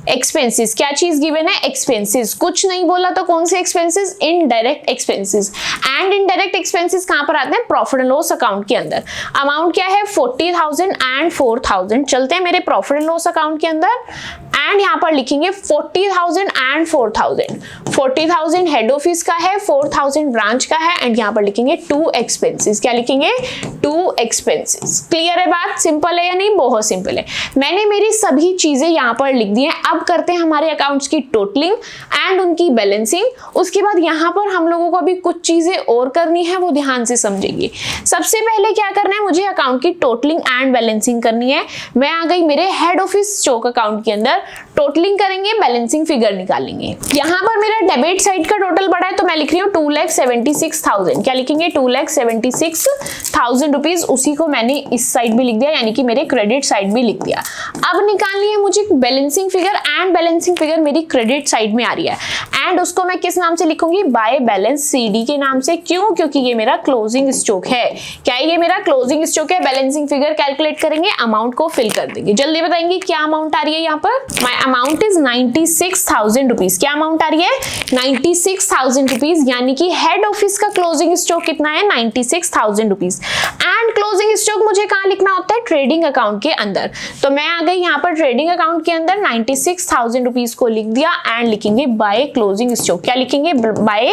एक्सपेंसेस। क्या चीज गिवन है, एक्सपेंसेस। कुछ नहीं बोला तो कौन से expenses, indirect expenses. And indirect expenses कहां पर आते हैं, प्रॉफिट एंड लॉस अकाउंट के अंदर। अमाउंट क्या है, 40,000 एंड 4,000। चलते हैं मेरे प्रॉफिट एंड लॉस अकाउंट के अंदर एंड यहां पर लिखेंगे 40,000 एंड 4,000। 40,000 हेड ऑफिस का है, 4,000 ब्रांच का है एंड यहां पर लिखेंगे 2 एक्सपेंसेस। क्या लिखेंगे, 2 एक्सपेंसेस। क्लियर है बात, सिंपल है या नहीं, बहुत सिंपल है। मैंने मेरी सभी चीजें यहां पर लिख दी हैं। अब करते हैं हमारे अकाउंट्स की टोटलिंग एंड उनकी बैलेंसिंग। उसके बाद यहाँ पर हम लोगों को अभी कुछ चीजें और करनी है, वो ध्यान से समझेंगे। सबसे पहले क्या करना है, मुझे अकाउंट की टोटलिंग एंड बैलेंसिंग करनी है। मैं आ गई मेरे हेड ऑफिस स्टॉक अकाउंट के अंदर, टोटलिंग करेंगे, बैलेंसिंग फिगर निकालेंगे। यहाँ पर मेरा डेबिट साइड का टोटल बढ़ा है तो मैं लिख रही हूँ 2,76,000। क्या लिखेंगे, 2,76,000 रुपीज। उसी को मैंने इस साइड भी लिख दिया, यानी कि मेरे क्रेडिट साइड भी लिख दिया। अब निकालनी है मुझे balancing figure and balancing figure मेरी क्रेडिट साइड में आ रही है एंड उसको मैं किस नाम से लिखूंगी, बाय बैलेंस सीडी के नाम से। क्यों, क्योंकि ये मेरा क्लोजिंग स्टॉक है। क्या है, ये मेरा क्लोजिंग स्टॉक है। बैलेंसिंग फिगर कैलकुलेट करेंगे, अमाउंट को फिल कर देंगे। जल्दी बताएंगे क्या अमाउंट आ रही है यहाँ पर। My amount is 96,000 rupees. क्या अमाउंट आ रही है, 96,000 रुपीज। यानी कि हेड ऑफिस का क्लोजिंग स्टॉक कितना है, 96,000 रुपीज। एंड क्लोजिंग स्टॉक मुझे कहाँ लिखना होता है, ट्रेडिंग अकाउंट के अंदर। तो मैं आ गई यहाँ पर ट्रेडिंग अकाउंट के अंदर 96,000 रुपीज को लिख दिया एंड लिखेंगे बाय क्लोजिंग स्टॉक। क्या लिखेंगे, बाय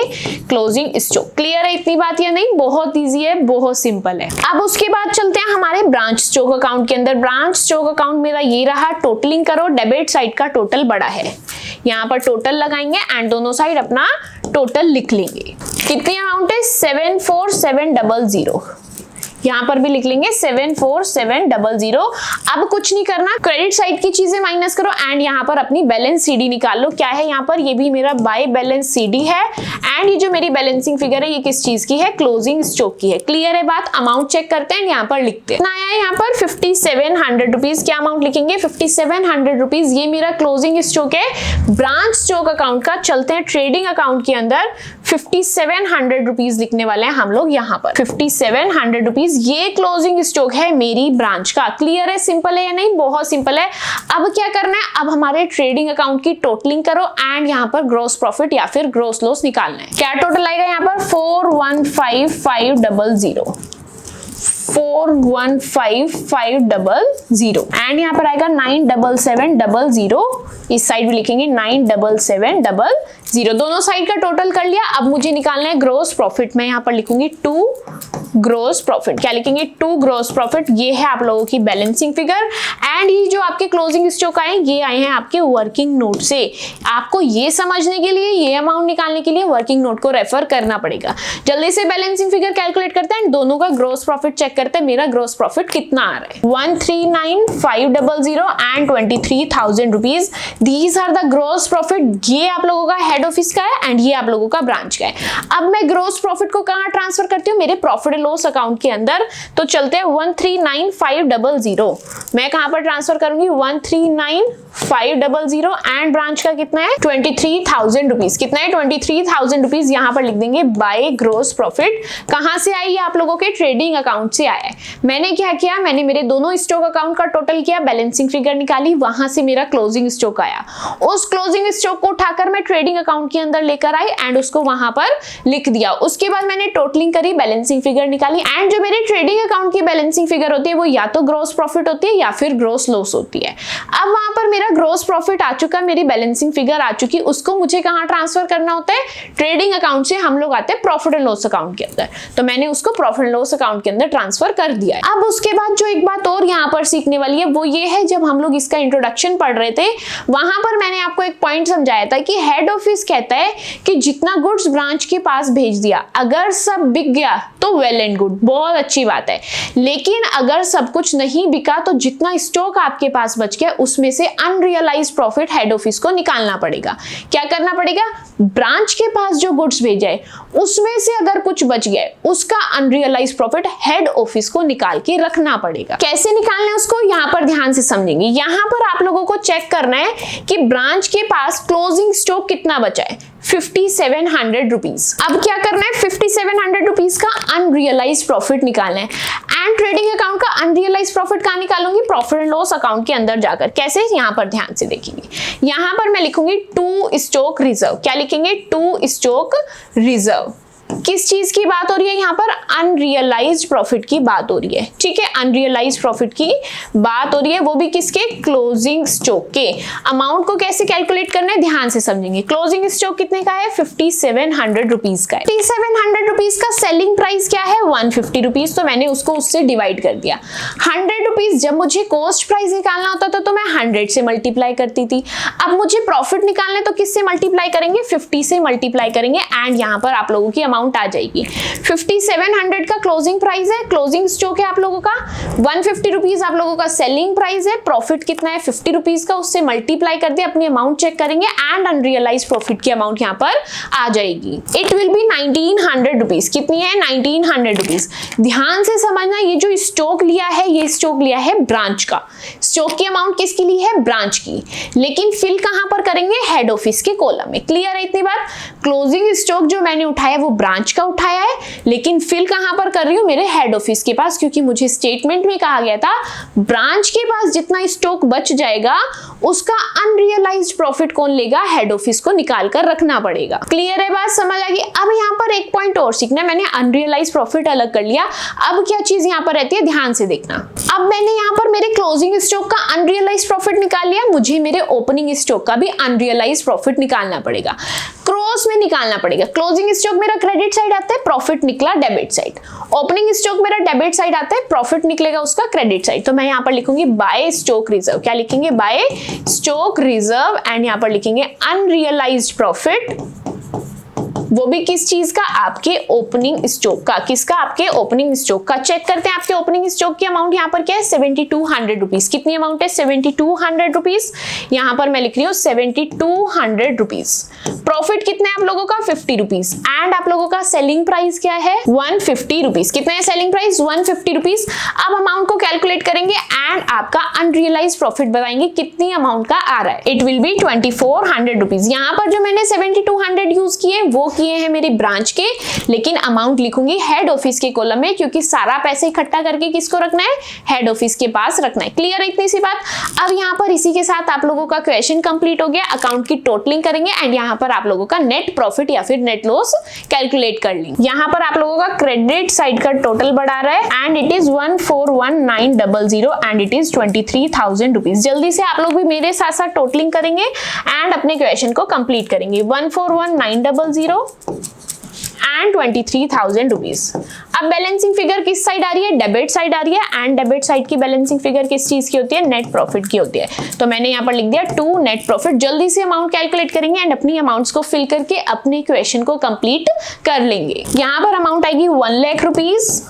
क्लोजिंग स्टॉक। क्लियर है इतनी बात या नहीं, बहुत इजी है, बहुत सिंपल है। अब उसके बाद चलते हैं हमारे ब्रांच स्टॉक अकाउंट के अंदर। ब्रांच स्टॉक अकाउंट मेरा ये रहा, टोटलिंग करो, डेबिट साइड का टोटल बड़ा है, यहाँ पर टोटल लगाएंगे एंड दोनों साइड अपना टोटल लिख लेंगे। कितनी अमाउंट है, 74,700। यहाँ पर भी लिख लेंगे 74700। अब कुछ नहीं करना, क्रेडिट साइड की चीजें माइनस करो एंड यहाँ पर अपनी बैलेंस सीडी निकाल लो। क्या है यहाँ पर, ये भी मेरा बाय बैलेंस सीडी है एंड ये जो मेरी बैलेंसिंग फिगर है ये किस चीज की है, क्लोजिंग स्टॉक की है। क्लियर है बात। अमाउंट चेक करते हैं, यहाँ पर लिखते हैं। आया है यहाँ पर 5700 रुपीज। क्या अमाउंट लिखेंगे, 5700 रुपीज। ये मेरा क्लोजिंग स्टॉक है ब्रांच स्टॉक अकाउंट का। चलते हैं ट्रेडिंग अकाउंट के अंदर, 5700 रुपीज लिखने वाले हैं हम लोग यहाँ पर। 5700 रुपीज ये क्लोजिंग स्टॉक है मेरी ब्रांच का। क्लियर है, सिंपल है या नहीं, बहुत सिंपल है। अब क्या करना है, अब हमारे ट्रेडिंग अकाउंट की टोटलिंग करो एंड यहाँ पर ग्रॉस प्रॉफिट या फिर ग्रॉस लॉस निकालना है। क्या टोटल आएगा यहाँ पर, 415500, 415500 एंड यहाँ पर आएगा 97700। इस साइड भी लिखेंगे 97700। दोनों साइड का टोटल कर लिया। अब मुझे निकालना है ग्रॉस प्रॉफिट। मैं यहाँ पर लिखूंगी 2 ग्रॉस प्रॉफिट। क्या लिखेंगे, 2 ग्रॉस प्रॉफिट। ये है आप लोगों की बैलेंसिंग फिगर एंड ये जो आपके क्लोजिंग स्टॉक आए ये आए हैं आपके वर्किंग नोट से। आपको ये समझने के लिए, ये अमाउंट निकालने के लिए वर्किंग नोट को रेफर करना पड़ेगा। जल्दी से बैलेंसिंग फिगर कैलकुलेट करते हैं, दोनों का ग्रॉस प्रॉफिट चेक करते हैं। मेरा ग्रॉस प्रॉफिट कितना आ रहा है, 139,500 and 23,000 rupees. These are the gross profit. ये आप लोगों का हेड ऑफिस का है एंड ये आप लोगों का ब्रांच का है। अब मैं ग्रॉस प्रॉफिट को कहां ट्रांसफर करती हूँ, मेरे प्रॉफिट एंड लॉस अकाउंट के अंदर। तो चलते हैं 139,500। मैं कहां पर ट्रांसफर करूंगी, 139,500 एंड ब्रांच का कितना है, 23,000 रुपीज। कितना है, 23,000 रुपीज। यहां पर लिख देंगे बाय ग्रॉस प्रॉफिट। कहां से आई है, आप लोगों के ट्रेडिंग अकाउंट से आया है। मैंने क्या किया, मैंने मेरे दोनों स्टॉक अकाउंट का टोटल किया, बैलेंसिंग फिगर निकाली, वहां से मेरा क्लोजिंग स्टॉक आया। उस क्लोजिंग स्टॉक को उठाकर मैं ट्रेडिंग अकाउंट के अंदर लेकर आई एंड उसको वहां पर लिख दिया। उसके बाद मैंने टोटलिंग करी, बैलेंसिंग फिगर निकाली एंड जो मेरे ट्रेडिंग अकाउंट की बैलेंसिंग फिगर होती है वो या तो ग्रॉस प्रॉफिट होती है या फिर ग्रॉस लॉस होती है। अब वहां पर मेरा ग्रॉस प्रॉफिट आ चुका, मेरी बैलेंसिंग फिगर आ चुकी, उसको मुझे कहां ट्रांसफर करना होता है, ट्रेडिंग अकाउंट से हम लोग आते हैं प्रॉफिट एंड लॉस अकाउंट के अंदर। तो मैंने उसको प्रॉफिट एंड लॉस अकाउंट के अंदर ट्रांसफर कर दिया है। अब उसके बाद जो एक बात और यहाँ पर सीखने वाली है वो ये है, जब हम लोग इसका इंट्रोडक्शन पढ़ रहे थे वहां पर मैंने आपको एक पॉइंट समझाया था कि हेड ऑफिस कहता है कि जितना गुड्स ब्रांच के पास भेज दिया, अगर सब बिक गया तो वेल एंड गुड, बहुत अच्छी बात है। लेकिन अगर सब कुछ नहीं बिका तो जितना स्टॉक आपके पास बच गया उसमें से अनरियलाइज्ड प्रॉफिट हेड ऑफिस को निकालना पड़ेगा। क्या करना पड़ेगा, ब्रांच के पास जो गुड्स भेजा है उसमें से अगर कुछ बच गया उसका अनरियलाइज्ड प्रॉफिट हेड ऑफिस को निकाल के रखना पड़ेगा। कैसे निकालना है उसको, यहां पर ध्यान से समझेंगे। यहां पर आप लोगों को चेक करना है कि ब्रांच के पास क्लोजिंग स्टॉक कितना बचा है, 5700 रुपीज। अब क्या करना है, 5700 रुपीज का अनरियलाइज्ड प्रॉफिट निकालना है एंड ट्रेडिंग अकाउंट का अनरियलाइज्ड प्रॉफिट कहां निकालूंगी, प्रॉफिट एंड लॉस अकाउंट के अंदर जाकर। कैसे, यहां पर ध्यान से देखेंगे। यहां पर मैं लिखूंगी 2 स्टॉक रिजर्व। क्या लिखेंगे, 2 स्टॉक रिजर्व। किस चीज की बात हो रही है यहाँ पर, अनरियलाइज्ड प्रॉफिट की बात हो रही है। ठीक है, अनरियलाइज्ड प्रॉफिट की बात हो रही है, वो भी किसके, क्लोजिंग स्टॉक के। अमाउंट को कैसे कैलकुलेट करना है, ध्यान से समझेंगे। क्लोजिंग स्टॉक कितने का है, 5700 रुपीज का है। 5700 रुपीज का सेलिंग प्राइस क्या है, 150 रुपीज। तो मैंने उसको उससे डिवाइड कर दिया। 100 रुपीज जब मुझे कॉस्ट प्राइस निकालना होता था तो मैं 100 से मल्टीप्लाई करती थी। अब मुझे प्रॉफिट निकालना है तो किससे मल्टीप्लाई करेंगे, 50 से मल्टीप्लाई करेंगे एंड यहाँ पर आप लोगों की अमाउंट आ जाएगी। 5700 का क्लोजिंग प्राइस है, क्लोजिंग स्टॉक है आप लोगों का। 150 रुपीज आप लोगों का सेलिंग प्राइस है। प्रॉफिट कितना है, 50 रुपीज का, उससे मल्टीप्लाई कर दिया, अपनी अमाउंट चेक करेंगे एंड अनरियलाइज्ड प्रॉफिट की अमाउंट यहाँ पर आ जाएगी। It will be 1900 rupees. कितनी है, 1900 रुपीज। ध्यान से समझना, ये जो स्टॉक लिया है ये स्टॉक लिया है ब्रांच का। स्टॉक की अमाउंट किसकी ली है, ब्रांच की। लेकिन फिल कहां पर करेंगे, हेड ऑफिस के कॉलम में। क्लियर है इतनी बात। क्लोजिंग स्टॉक जो मैंने उठाया वो ब्रांच का उठाया है, लेकिन फिल कहां पर कर रही हूं, मेरे हेड ऑफिस के पास, क्योंकि मुझे स्टेटमेंट में कहा गया था ब्रांच के पास जितना स्टॉक बच जाएगा उसका अनरियलाइज्ड प्रॉफिट कौन लेगा, हेड ऑफिस को निकाल कर रखना पड़ेगा। क्लियर है बात, समझ आ गई। अब यहाँ पर एक पॉइंट और सीखना है। मैंने अनरियलाइज्ड प्रॉफिट अलग कर लिया, अब क्या चीज यहाँ पर रहती है, ध्यान से देखना। अब मैंने यहाँ पर मेरे क्लोजिंग स्टॉक का अनरियलाइज्ड प्रॉफिट निकाल लिया, मुझे मेरे ओपनिंग स्टॉक का भी अनरियलाइज्ड प्रॉफिट निकालना पड़ेगा, क्रॉस में निकालना पड़ेगा। क्लोजिंग स्टॉक मेरा क्रेडिट साइड आता है, प्रॉफिट निकला डेबिट साइड। ओपनिंग स्टॉक मेरा डेबिट साइड आता है, प्रॉफिट निकलेगा उसका क्रेडिट साइड। तो मैं यहाँ पर लिखूंगी बाय स्टॉक रिजर्व। क्या लिखेंगे, बाय स्टॉक रिजर्व एंड यहाँ पर लिखेंगे अनरियलाइज्ड प्रॉफिट वो भी किस चीज का, आपके ओपनिंग स्टॉक का। किसका, आपके ओपनिंग स्टॉक का। चेक करते हैं आपके ओपनिंग स्टॉक की अमाउंट यहाँ पर क्या है, 7200 रुपीज। कितनी अमाउंट है, 7200 रुपीज। यहाँ पर मैं लिख रही हूँ 7200 रुपीज। प्रॉफिट कितना है आप लोगों का, 50 रुपीज। एंड आप लोगों का सेलिंग प्राइस क्या है, 150 रुपीज। कितना है सेलिंग प्राइस, 150 रुपीज। अब अमाउंट को कैलकुलेट करेंगे एंड आपका अनरियलाइज प्रॉफिट बताएंगे कितनी अमाउंट का आ रहा है। It will be 2400 rupees. यहाँ पर जो मैंने 7200 यूज किए वो किए हैं मेरी ब्रांच के, लेकिन अमाउंट लिखूंगी हेड ऑफिस के कॉलम में, क्योंकि सारा पैसे इकट्ठा करके किसको रखना है, हेड ऑफिस के पास रखना है। क्लियर है इतनी सी बात। अब यहाँ पर इसी के साथ आप लोगों का क्वेश्चन कंप्लीट हो गया। अकाउंट की टोटलिंग करेंगे एंड यहाँ पर आप लोगों का नेट प्रॉफिट या फिर नेट लॉस कैलकुलेट कर लेंगे। यहाँ पर आप लोगों का क्रेडिट साइड का टोटल बढ़ा रहा है and it is 141900 and it is 23,000 rupees. जल्दी से आप लोग भी मेरे साथ साथ टोटलिंग करेंगे एंड अपने क्वेश्चन को कंप्लीट करेंगे। 141900 एंड 23,000 रुपीज। अब बैलेंसिंग फिगर किस साइड आ रही है, डेबिट साइड आ रही है। एंड डेबिट साइड की बैलेंसिंग फिगर किस चीज की होती है, नेट प्रॉफिट की होती है। तो मैंने यहाँ पर लिख दिया 2 नेट प्रॉफिट। जल्दी से अमाउंट कैलकुलेट करेंगे एंड अपनी अमाउंट्स को फिल करके अपने क्वेश्चन को कंप्लीट कर लेंगे। यहाँ पर अमाउंट आएगी 1 लाख रुपीज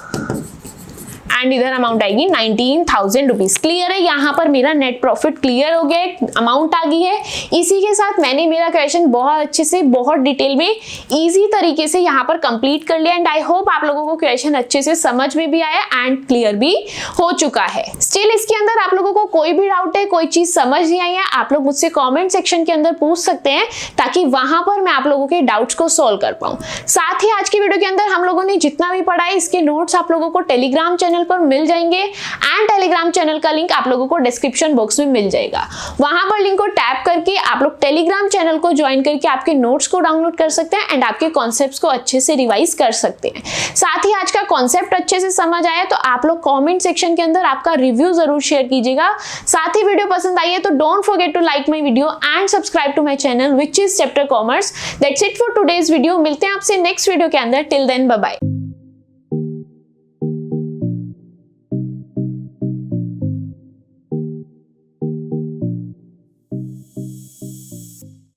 एंड इधर अमाउंट आएगी 19,000 रुपीज। क्लियर है, यहाँ पर मेरा नेट प्रॉफिट क्लियर हो गया, अमाउंट आ गई है। इसी के साथ मैंने मेरा क्वेश्चन बहुत अच्छे से, बहुत डिटेल में, इजी तरीके से यहाँ पर कंप्लीट कर लिया एंड आई होप आप लोगों को क्वेश्चन अच्छे से समझ में भी आया एंड क्लियर भी हो चुका है। स्टिल इसके अंदर आप लोगों को कोई भी डाउट है, कोई चीज समझ नहीं आई है, आप लोग मुझसे कॉमेंट सेक्शन के अंदर पूछ सकते हैं, ताकि वहां पर मैं आप लोगों के डाउट्स को सॉल्व कर पाऊं। साथ ही आज की वीडियो के अंदर हम लोगों ने जितना भी पढ़ा है, इसके नोट्स आप लोगों को टेलीग्राम चैनल पर मिल जाएंगे एंड टेलीग्राम चैनल का लिंक आप लोगों को डिस्क्रिप्शन बॉक्स में मिल जाएगा। वहां पर लिंक को टैप करके आप लोग टेलीग्राम चैनल को ज्वाइन करके आपके नोट्स को डाउनलोड कर सकते हैं एंड आपके कॉन्सेप्ट्स को अच्छे से रिवाइज कर सकते हैं। साथ ही आज का कॉन्सेप्ट अच्छे से समझ आया तो आप लोग कमेंट सेक्शन के अंदर आपका रिव्यू जरूर शेयर कीजिएगा। साथ ही वीडियो पसंद आई है तो don't forget to like my video and subscribe to my channel which is chapter commerce. That's it for today's video. मिलते हैं आपसे नेक्स्ट वीडियो के अंदर। Till then bye bye.